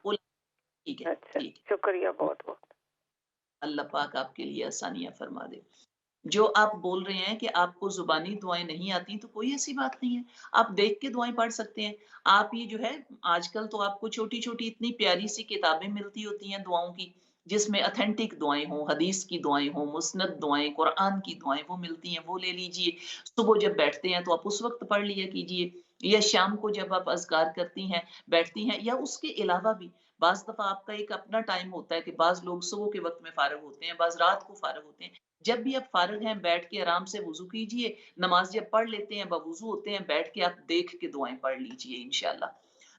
ٹھیک ہے، اچھا، ٹھیک ہے، شکریہ بہت بہت۔ اللہ پاک آپ کے لیے آسانیاں فرما دے۔ جو آپ بول رہے ہیں کہ آپ کو زبانی دعائیں نہیں آتی تو کوئی ایسی بات نہیں ہے، آپ دیکھ کے دعائیں پڑھ سکتے ہیں۔ آپ یہ جو ہے آج کل تو آپ کو چھوٹی چھوٹی اتنی پیاری سی کتابیں ملتی ہوتی ہیں دعاؤں کی، جس میں اتھینٹک دعائیں ہوں، حدیث کی دعائیں ہوں، مسند دعائیں، قرآن کی دعائیں وہ ملتی ہیں، وہ لے لیجئے۔ صبح جب بیٹھتے ہیں تو آپ اس وقت پڑھ لیا کیجئے، یا شام کو جب آپ اذکار کرتی ہیں بیٹھتی ہیں، یا اس کے علاوہ بھی بعض دفعہ آپ کا ایک اپنا ٹائم ہوتا ہے کہ بعض لوگ صبح کے وقت میں فارغ ہوتے ہیں، بعض رات کو فارغ ہوتے ہیں۔ جب بھی آپ فارغ ہیں بیٹھ کے آرام سے وضو کیجئے، نماز جب پڑھ لیتے ہیں بوضو ہوتے ہیں بیٹھ کے آپ دیکھ کے دعائیں پڑھ لیجئے انشاءاللہ۔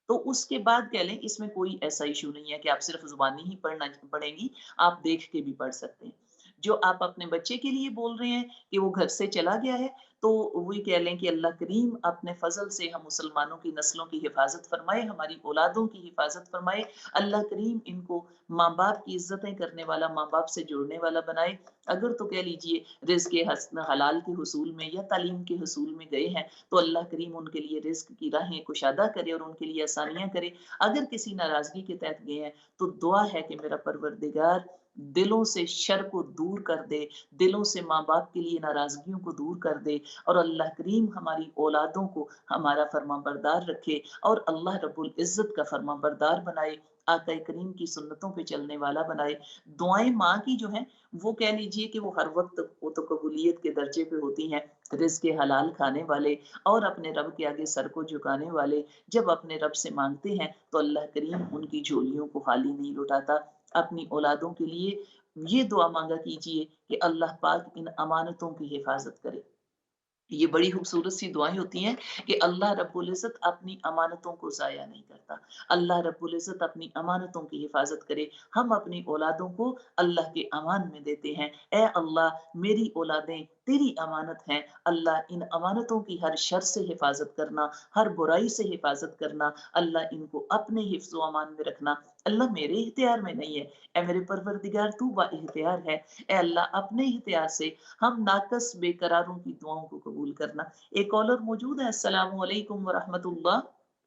تو اس کے بعد کہہ لیں اس میں کوئی ایسا ایشو نہیں ہے کہ آپ صرف زبانی ہی پڑھیں گی، آپ دیکھ کے بھی پڑھ سکتے ہیں۔ جو آپ اپنے بچے کے لیے بول رہے ہیں کہ وہ گھر سے چلا گیا ہے، تو وہی کہہ لیں کہ اللہ کریم اپنے فضل سے ہم مسلمانوں کی نسلوں کی حفاظت فرمائے، ہماری اولادوں کی حفاظت فرمائے۔ اللہ کریم ان کو ماں باپ کی عزتیں کرنے والا، ماں باپ سے جوڑنے والا بنائے۔ اگر تو کہہ لیجئے رزق حلال کے حصول میں یا تعلیم کے حصول میں گئے ہیں تو اللہ کریم ان کے لیے رزق کی راہیں کشادہ کرے اور ان کے لیے آسانیاں کرے۔ اگر کسی ناراضگی کے تحت گئے ہیں تو دعا ہے کہ میرا پروردگار دلوں سے شر کو دور کر دے، دلوں سے ماں باپ کے لیے ناراضگیوں کو دور کر دے، اور اللہ کریم ہماری اولادوں کو ہمارا فرما بردار رکھے اور اللہ رب العزت کا فرما بردار بنائے، آقا کریم کی سنتوں پہ چلنے والا بنائے۔ دعائیں ماں کی جو ہیں وہ کہہ لیجئے کہ وہ ہر وقت وہ تو قبولیت کے درجے پہ ہوتی ہیں۔ رزق حلال کھانے والے اور اپنے رب کے آگے سر کو جھکانے والے جب اپنے رب سے مانگتے ہیں تو اللہ کریم ان کی جھولیوں کو خالی نہیں لوٹاتا۔ اپنی اولادوں کے لیے یہ دعا مانگا کیجئے کہ اللہ پاک ان امانتوں کی حفاظت کرے۔ یہ بڑی خوبصورت سی دعائیں ہوتی ہیں کہ اللہ رب العزت اپنی امانتوں کو ضائع نہیں کرتا، اللہ رب العزت اپنی امانتوں کی حفاظت کرے۔ ہم اپنی اولادوں کو اللہ کے امان میں دیتے ہیں، اے اللہ میری اولادیں تیری امانت ہیں، اللہ ان امانتوں کی ہر شر سے حفاظت کرنا، ہر برائی سے حفاظت کرنا، اللہ ان کو اپنے حفظ و امان میں رکھنا۔ اللہ میرے اختیار میں نہیں ہے، اے میرے پروردگار تو با اختیار ہے، اے اللہ اپنے اختیار سے ہم ناقص بے قراروں کی دعاؤں کو قبول کرنا۔ ایک کالر موجود ہے، السلام علیکم ورحمۃ اللہ۔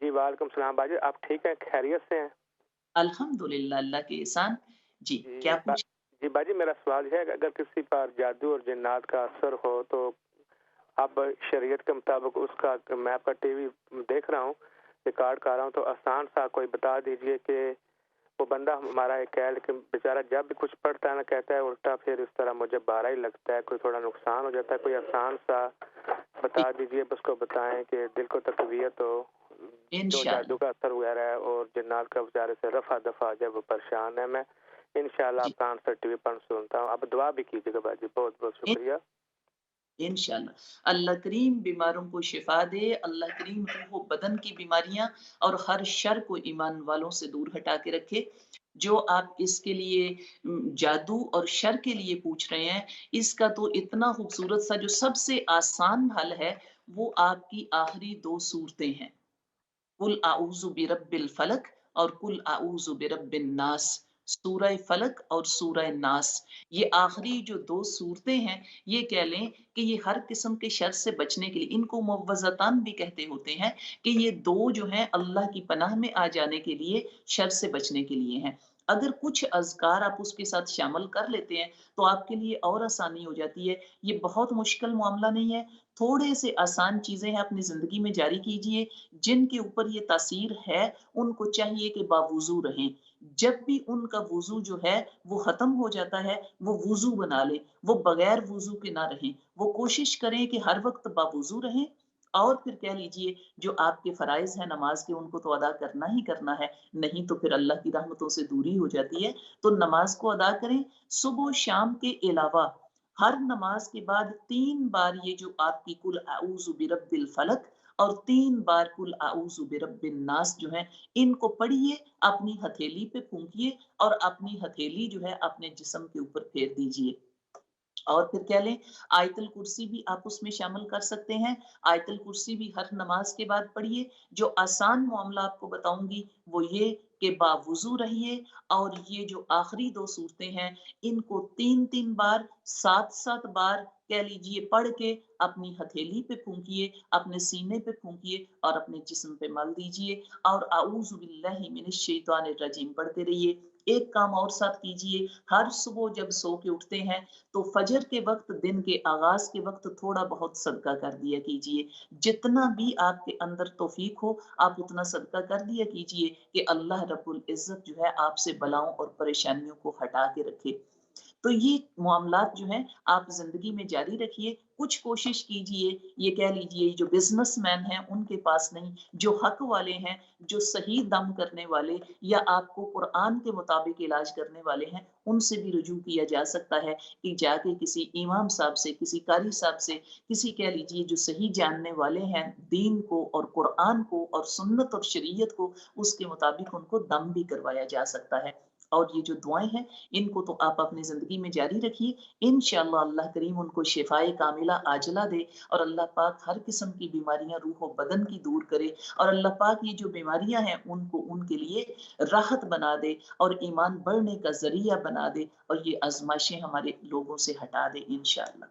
جی وعلیکم السلام باجی، آپ ٹھیک ہیں، خیریت سے ہیں؟ الحمدللہ اللہ کے احسان۔ جی کیا پوچھ؟ جی باجی میرا سوال ہے کہ اگر کسی پر جادو اور جنات کا اثر ہو تو اب شریعت کے مطابق اس کا، میں آپ کا ٹی وی دیکھ رہا ہوں، ریکارڈ کر رہا ہوں، تو آسان سا کوئی بتا دیجئے کہ وہ بندہ ہمارا ایک ہے لیکن بیچارہ جب بھی کچھ پڑھتا ہے نا کہتا ہے الٹا پھر اس طرح مجھے بارہ ہی لگتا ہے، کوئی تھوڑا نقصان ہو جاتا ہے، کوئی آسان سا بتا دیجئے، اس کو بتائیں کہ دل کو تقویت ہو، جو جادو کا اثر وغیرہ ہے اور جنات کا بیچارے سے رفع دفع جب وہ پریشان ہے۔ میں انشاءاللہ آپ کا آنسر ٹی وی پر سنتا ہوں، آپ دعا بھی کیجیے گا باجی، بہت بہت شکریہ۔ انشاءاللہ اللہ کریم بیماروں کو شفا دے، اللہ کریم روح و بدن کی بیماریاں اور ہر شر کو ایمان والوں سے دور ہٹا کے رکھے۔ جو آپ اس کے لیے جادو اور شر کے لیے پوچھ رہے ہیں، اس کا تو اتنا خوبصورت سا جو سب سے آسان حل ہے وہ آپ کی آخری دو صورتیں ہیں، قل اعوذ برب الفلق اور قل اعوذ برب الناس، سورہ فلق اور سورہ ناس۔ یہ آخری جو دو صورتیں ہیں، یہ کہہ لیں کہ یہ ہر قسم کے شر سے بچنے کے لیے، ان کو معوذتان بھی کہتے ہوتے ہیں کہ یہ دو جو ہیں اللہ کی پناہ میں آ جانے کے لیے، شر سے بچنے کے لیے ہیں۔ اگر کچھ اذکار آپ اس کے ساتھ شامل کر لیتے ہیں تو آپ کے لیے اور آسانی ہو جاتی ہے۔ یہ بہت مشکل معاملہ نہیں ہے، تھوڑے سے آسان چیزیں ہیں، اپنی زندگی میں جاری کیجئے۔ جن کے اوپر یہ تاثیر ہے ان کو چاہیے کہ باوضو رہیں، جب بھی ان کا وضو جو ہے وہ ختم ہو جاتا ہے وہ وضو بنا لیں، وہ بغیر وضو کے نہ رہیں، وہ کوشش کریں کہ ہر وقت باوضو رہیں، اور پھر کہہ لیجئے جو آپ کے فرائض ہیں نماز کے ان کو تو ادا کرنا ہی کرنا ہے، نہیں تو پھر اللہ کی رحمتوں سے دوری ہو جاتی ہے، تو نماز کو ادا کریں۔ صبح و شام کے علاوہ ہر نماز کے بعد 3 بار یہ جو آپ کی قل اعوذ برب الفلق اور 3 بار قل اعوذ برب الناس جو ہیں ان کو پڑھیے، اپنی ہتھیلی پہ پھونکیے اور اپنی ہتھیلی جو ہے اپنے جسم کے اوپر پھیر دیجئے۔ اور پھر کہہ لیں آیت الکرسی بھی آپ اس میں شامل کر سکتے ہیں، آیت الکرسی بھی ہر نماز کے بعد پڑھیے۔ جو آسان معاملہ آپ کو بتاؤں گی وہ یہ کہ باوضو رہیے، اور یہ جو آخری دو صورتیں ہیں ان کو 3 بار 7 بار کہہ لیجئے پڑھ کے اپنی ہتھیلی پہ پھونکیے، اپنے سینے پہ پھونکیے اور اپنے جسم پہ مل دیجئے، اور اعوذ باللہ من الشیطان الرجیم پڑھتے رہیے۔ ایک کام اور ساتھ کیجئے، ہر صبح جب سو کے اٹھتے ہیں تو فجر کے وقت، دن کے آغاز کے وقت تھوڑا بہت صدقہ کر دیا کیجئے، جتنا بھی آپ کے اندر توفیق ہو آپ اتنا صدقہ کر دیا کیجئے کہ اللہ رب العزت جو ہے آپ سے بلاؤں اور پریشانیوں کو ہٹا کے رکھے۔ تو یہ معاملات جو ہیں آپ زندگی میں جاری رکھیے. کچھ کوشش کیجئے، یہ کہہ لیجئے جو بزنس مین ہیں ان کے پاس نہیں، جو حق والے ہیں، جو صحیح دم کرنے والے یا آپ کو قرآن کے مطابق علاج کرنے والے ہیں، ان سے بھی رجوع کیا جا سکتا ہے کہ جا کے کسی امام صاحب سے، کسی قاری صاحب سے، کسی کہہ لیجئے جو صحیح جاننے والے ہیں دین کو اور قرآن کو اور سنت اور شریعت کو، اس کے مطابق ان کو دم بھی کروایا جا سکتا ہے. اور یہ جو دعائیں ہیں ان کو تو آپ اپنی زندگی میں جاری رکھیے. انشاءاللہ اللہ کریم ان کو شفائے کاملہ عاجلہ دے اور اللہ پاک ہر قسم کی بیماریاں روح و بدن کی دور کرے اور اللہ پاک یہ جو بیماریاں ہیں ان کو ان کے لیے راحت بنا دے اور ایمان بڑھنے کا ذریعہ بنا دے اور یہ آزمائشیں ہمارے لوگوں سے ہٹا دے انشاءاللہ.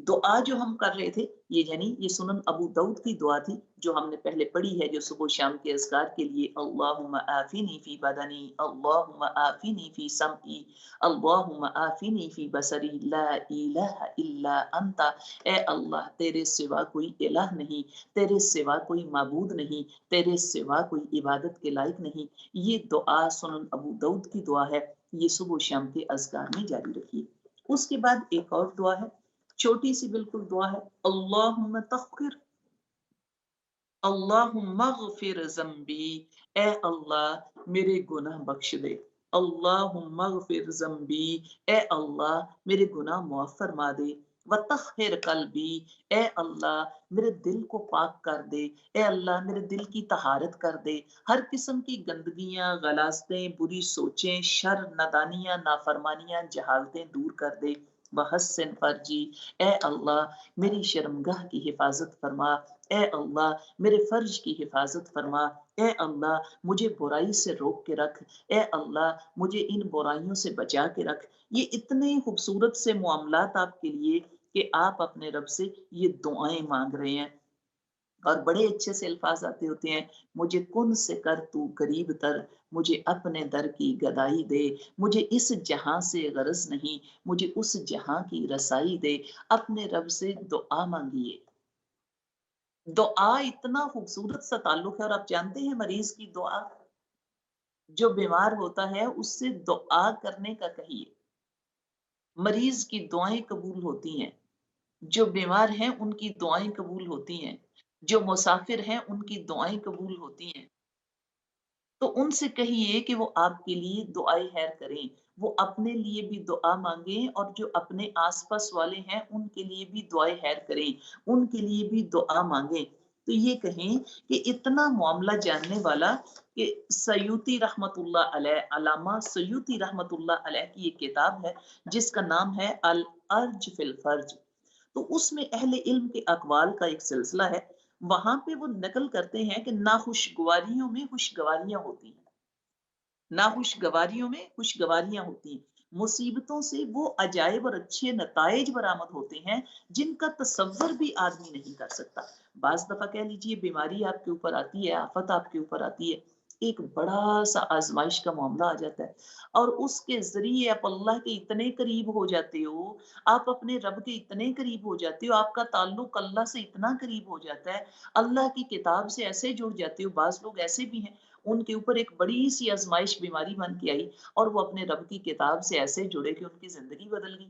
دعا جو ہم کر رہے تھے یہ سنن ابو داؤد کی دعا تھی جو ہم نے پہلے پڑھی ہے، جو صبح و شام کے اذکار کے لیے اللہم آفینی فی بدنی، اللہم آفینی فی سمعی، اللہم آفینی فی بصری، لا الہ الا انت. اے اللہ تیرے سوا کوئی الہ نہیں، تیرے سوا کوئی معبود نہیں، تیرے سوا کوئی عبادت کے لائق نہیں. یہ دعا سنن ابو داؤد کی دعا ہے، یہ صبح و شام کے اذکار میں جاری رکھیے. اس کے بعد ایک اور دعا ہے، چھوٹی سی بالکل دعا ہے، اللہم تغفر، اللہم اغفر ذنبی، اے اللہ میرے گناہ بخش دے. اللہم اغفر ذنبی، اے اللہ میرے گناہ معاف فرما دے. وطہر قلبی، اے اللہ میرے دل کو پاک کر دے، اے اللہ میرے دل کی طہارت کر دے، ہر قسم کی گندگیاں، غلاظتیں، بری سوچیں، شر، نادانیاں، نافرمانیاں، جہالتیں دور کر دے. وحسن فرجی، اے اللہ میری شرمگاہ کی حفاظت فرما، اے اللہ میرے فرج کی حفاظت فرما، اے اللہ مجھے برائی سے روک کے رکھ، اے اللہ مجھے ان برائیوں سے بچا کے رکھ. یہ اتنے خوبصورت سے معاملات آپ کے لیے کہ آپ اپنے رب سے یہ دعائیں مانگ رہے ہیں اور بڑے اچھے سے الفاظ آتے ہوتے ہیں. مجھے کن سے کر تو قریب تر، مجھے اپنے در کی گدائی دے، مجھے اس جہاں سے غرض نہیں، مجھے اس جہاں کی رسائی دے. اپنے رب سے دعا مانگیے. دعا اتنا خوبصورت سا تعلق ہے اور آپ جانتے ہیں مریض کی دعا، جو بیمار ہوتا ہے اس سے دعا کرنے کا کہیے. مریض کی دعائیں قبول ہوتی ہیں، جو بیمار ہیں ان کی دعائیں قبول ہوتی ہیں، جو مسافر ہیں ان کی دعائیں قبول ہوتی ہیں. تو ان سے کہیے کہ وہ آپ کے لیے دعائیں خیر کریں، وہ اپنے لیے بھی دعا مانگیں اور جو اپنے آس پاس والے ہیں ان کے لیے بھی دعائیں خیر کریں، ان کے لیے بھی دعا مانگیں. تو یہ کہیں کہ اتنا معاملہ جاننے والا کہ سیوطی رحمت اللہ علیہ، علامہ سیوطی رحمت اللہ علیہ کی ایک کتاب ہے جس کا نام ہے الارج فی الفرج. تو اس میں اہل علم کے اقوال کا ایک سلسلہ ہے. وہاں پہ وہ نقل کرتے ہیں کہ ناخوشگواریوں میں خوشگواریاں ہوتی ہیں، ناخوشگواریوں میں خوشگواریاں ہوتی ہیں، مصیبتوں سے وہ عجائب اور اچھے نتائج برآمد ہوتے ہیں جن کا تصور بھی آدمی نہیں کر سکتا. بعض دفعہ کہہ لیجئے بیماری آپ کے اوپر آتی ہے، آفت آپ کے اوپر آتی ہے، ایک بڑا سا آزمائش کا معاملہ آ جاتا ہے اور اس کے ذریعے آپ اللہ کے اتنے قریب ہو جاتے ہو، آپ اپنے رب کے اتنے قریب ہو جاتے ہو، آپ کا تعلق اللہ سے اتنا قریب ہو جاتا ہے، اللہ کی کتاب سے ایسے جڑ جاتے ہو. بعض لوگ ایسے بھی ہیں ان کے اوپر ایک بڑی سی آزمائش بیماری بن کے آئی اور وہ اپنے رب کی کتاب سے ایسے جڑے کہ ان کی زندگی بدل گئی.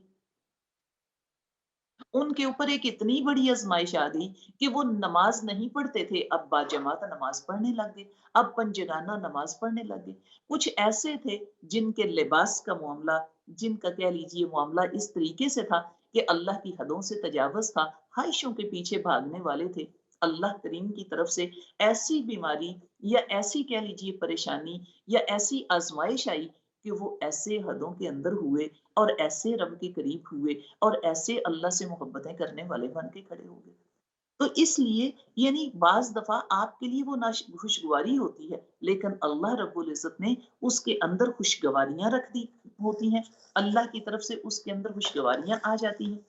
ان کے اوپر ایک اتنی بڑی آزمائش آ گئی کہ وہ نماز نہیں پڑھتے تھے، اب باجماعت نماز پڑھنے لگ گئے، اب پنجگانہ نماز پڑھنے لگ گئے. کچھ ایسے تھے جن کے لباس کا معاملہ، جن کا کہہ لیجیے معاملہ اس طریقے سے تھا کہ اللہ کی حدوں سے تجاوز تھا، خواہشوں کے پیچھے بھاگنے والے تھے. اللہ کریم کی طرف سے ایسی بیماری یا ایسی کہہ لیجیے پریشانی یا ایسی آزمائش آئی کہ وہ ایسے حدوں کے اندر ہوئے اور ایسے رب کے قریب ہوئے اور ایسے اللہ سے محبتیں کرنے والے بن کے کھڑے ہو گئے. تو اس لیے یعنی بعض دفعہ آپ کے لیے وہ خوشگواری ہوتی ہے لیکن اللہ رب العزت نے اس کے اندر خوشگواریاں رکھ دی ہوتی ہیں، اللہ کی طرف سے اس کے اندر خوشگواریاں آ جاتی ہیں.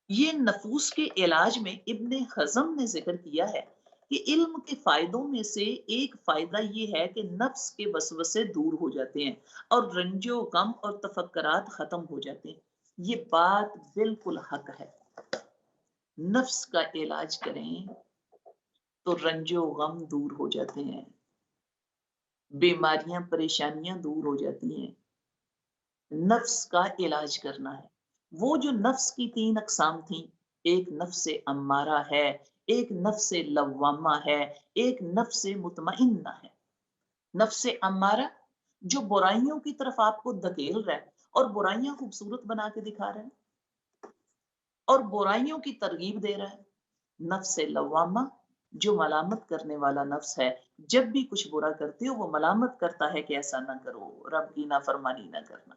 یہ نفوس کے علاج میں ابن حزم نے ذکر کیا ہے کہ علم کے فائدوں میں سے ایک فائدہ یہ ہے کہ نفس کے وسوسے دور ہو جاتے ہیں اور رنج و غم اور تفکرات ختم ہو جاتے ہیں. یہ بات بالکل حق ہے. نفس کا علاج کریں تو رنج و غم دور ہو جاتے ہیں، بیماریاں پریشانیاں دور ہو جاتی ہیں، نفس کا علاج کرنا ہے۔ وہ جو نفس کی 3 اقسام تھیں، ایک نفس امارہ ہے، ایک نفس لوامہ ہے، ایک نفس مطمئنہ ہے۔ نفس امارہ جو برائیوں کی طرف آپ کو دھکیل رہا ہے اور برائیاں خوبصورت بنا کے دکھا رہا ہے اور برائیوں کی ترغیب دے رہا ہے۔ نفس لوامہ جو ملامت کرنے والا نفس ہے، جب بھی کچھ برا کرتے ہو وہ ملامت کرتا ہے کہ ایسا نہ کرو، رب کی نافرمانی نہ کرنا۔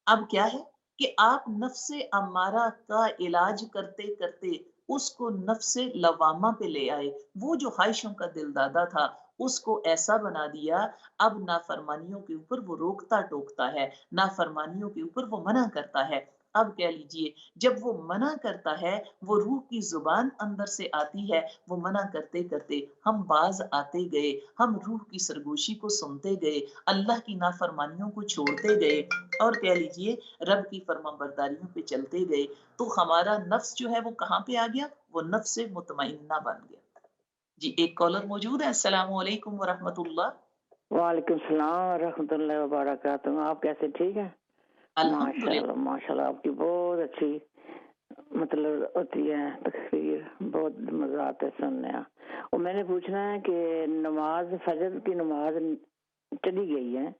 اب کیا ہے کہ آپ نفس امارہ کا علاج کرتے کرتے اس کو نفس لوامہ پہ لے آئے، وہ جو خواہشوں کا دل دادا تھا اس کو ایسا بنا دیا، اب نافرمانیوں کے اوپر وہ روکتا ٹوکتا ہے، نافرمانیوں کے اوپر وہ منع کرتا ہے۔ اب کہہ لیجئے جب وہ منع کرتا ہے، وہ روح کی زبان اندر سے آتی ہے، وہ منع کرتے کرتے ہم باز آتے گئے، ہم روح کی سرگوشی کو سنتے گئے، اللہ کی نافرمانیوں کو چھوڑتے گئے اور کہہ لیجئے رب کی فرما برداریوں پہ چلتے گئے، تو ہمارا نفس جو ہے وہ کہاں پہ آ گیا؟ وہ نفس مطمئنہ بن گیا۔ جی ایک کالر موجود ہے۔ السلام علیکم ورحمۃ اللہ۔ وعلیکم السلام ورحمۃ اللہ وبرکاتہ۔ آپ کیسے؟ ٹھیک ہے؟ ماشاء الحمدللہ۔ اللہ ماشاء اللہ، آپ کی بہت اچھی مطلب ہوتی ہے تقریر، بہت مزہ آتا ہے سننے۔ اور میں نے پوچھنا ہے کہ نماز فجر کی نماز چلی گئی ہے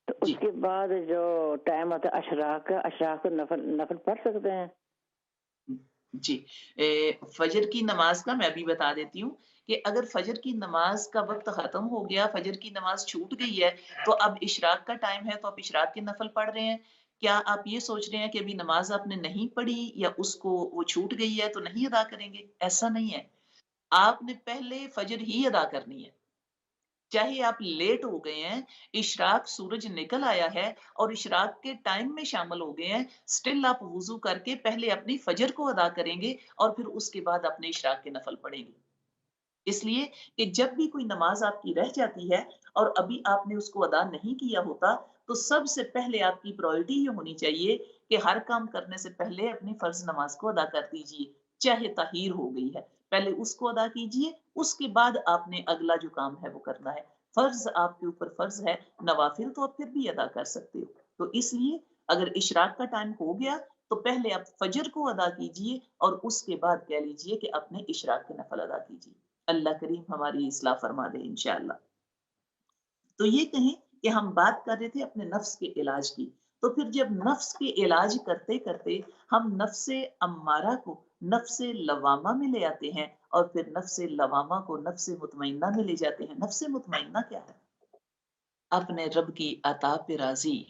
تو اس جی کے بعد جو ٹائم آتا ہے اشراق کا، اشراق کو نفل پڑھ سکتے ہیں؟ جی فجر کی نماز کا میں بھی بتا دیتی ہوں کہ اگر فجر کی نماز کا وقت ختم ہو گیا، فجر کی نماز چھوٹ گئی ہے، تو اب اشراق کا ٹائم ہے، تو آپ اشراق کے نفل پڑھ رہے ہیں۔ کیا آپ یہ سوچ رہے ہیں کہ ابھی نماز آپ نے نہیں پڑھی یا اس کو وہ چھوٹ گئی ہے تو نہیں ادا کریں گے؟ ایسا نہیں ہے، آپ نے پہلے فجر ہی ادا کرنی ہے، چاہے آپ لیٹ ہو گئے ہیں، اشراق سورج نکل آیا ہے اور اشراق کے ٹائم میں شامل ہو گئے ہیں، سٹل آپ وضو کر کے پہلے اپنی فجر کو ادا کریں گے اور پھر اس کے بعد اپنے اشراق کے نفل پڑھیں گے۔ اس لیے کہ جب بھی کوئی نماز آپ کی رہ جاتی ہے اور ابھی آپ نے اس کو ادا نہیں کیا ہوتا، تو سب سے پہلے آپ کی پرائرٹی یہ ہونی چاہیے کہ ہر کام کرنے سے پہلے اپنی فرض نماز کو ادا کر دیجئے، چاہے تاخیر ہو گئی ہے، پہلے اس کو ادا کیجئے، اس کے بعد آپ نے اگلا جو کام ہے وہ کرنا ہے۔ فرض آپ کے اوپر فرض ہے، نوافل تو آپ پھر بھی ادا کر سکتے ہو۔ تو اس لیے اگر اشراق کا ٹائم ہو گیا تو پہلے آپ فجر کو ادا کیجئے اور اس کے بعد کہہ لیجئے کہ اپنے اشراق کے نفل ادا کیجئے۔ اللہ کریم ہماری اصلاح فرما دے انشاءاللہ۔ تو یہ کہیں کہ ہم بات کر رہے تھے اپنے نفس کے علاج کی، تو پھر جب نفس کے علاج کرتے کرتے ہم نفس امارہ کو نفس لوامہ میں لے آتے ہیں اور پھر نفس لوامہ کو نفس مطمئنہ میں لے جاتے ہیں۔ نفس مطمئنہ کیا ہے؟ اپنے رب کی عطا پہ راضی،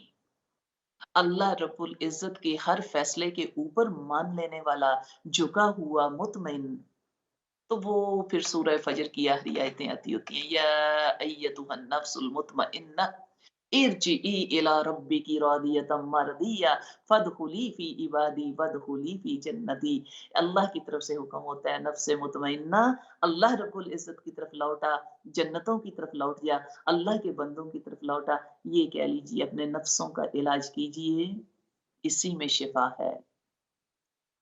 اللہ رب العزت کے ہر فیصلے کے اوپر مان لینے والا، جھکا ہوا مطمئن، تو وہ پھر سورہ فجر کی آخری آیتیں آتی ہوتی ہیں، یا ایتھا النفس المطمئنہ ارجعی الی ربک راضیۃ مرضیہ فادخلی فی عبادی وادخلی فی جنتی۔ اللہ کی طرف سے حکم ہوتا ہے نفس مطمئنہ اللہ رب العزت کی طرف لوٹا، جنتوں کی طرف لوٹ جا، اللہ کے بندوں کی طرف لوٹا۔ یہ کہہ لیجیے اپنے نفسوں کا علاج کیجیے، اسی میں شفا ہے،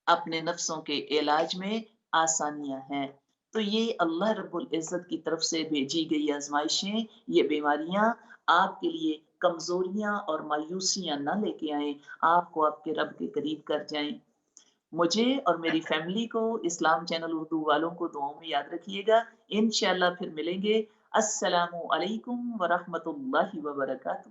اپنے نفسوں کے علاج میں آسانیاں ہیں۔ تو یہ اللہ رب العزت کی طرف سے بھیجی گئی آزمائشیں، یہ بیماریاں آپ کے لیے کمزوریاں اور مایوسیاں نہ لے کے آئیں، آپ کو آپ کے رب کے قریب کر جائیں۔ مجھے اور میری فیملی کو، اسلام چینل اردو والوں کو دعاؤں میں یاد رکھیے گا۔ انشاءاللہ پھر ملیں گے۔ السلام علیکم ورحمۃ اللہ وبرکاتہ۔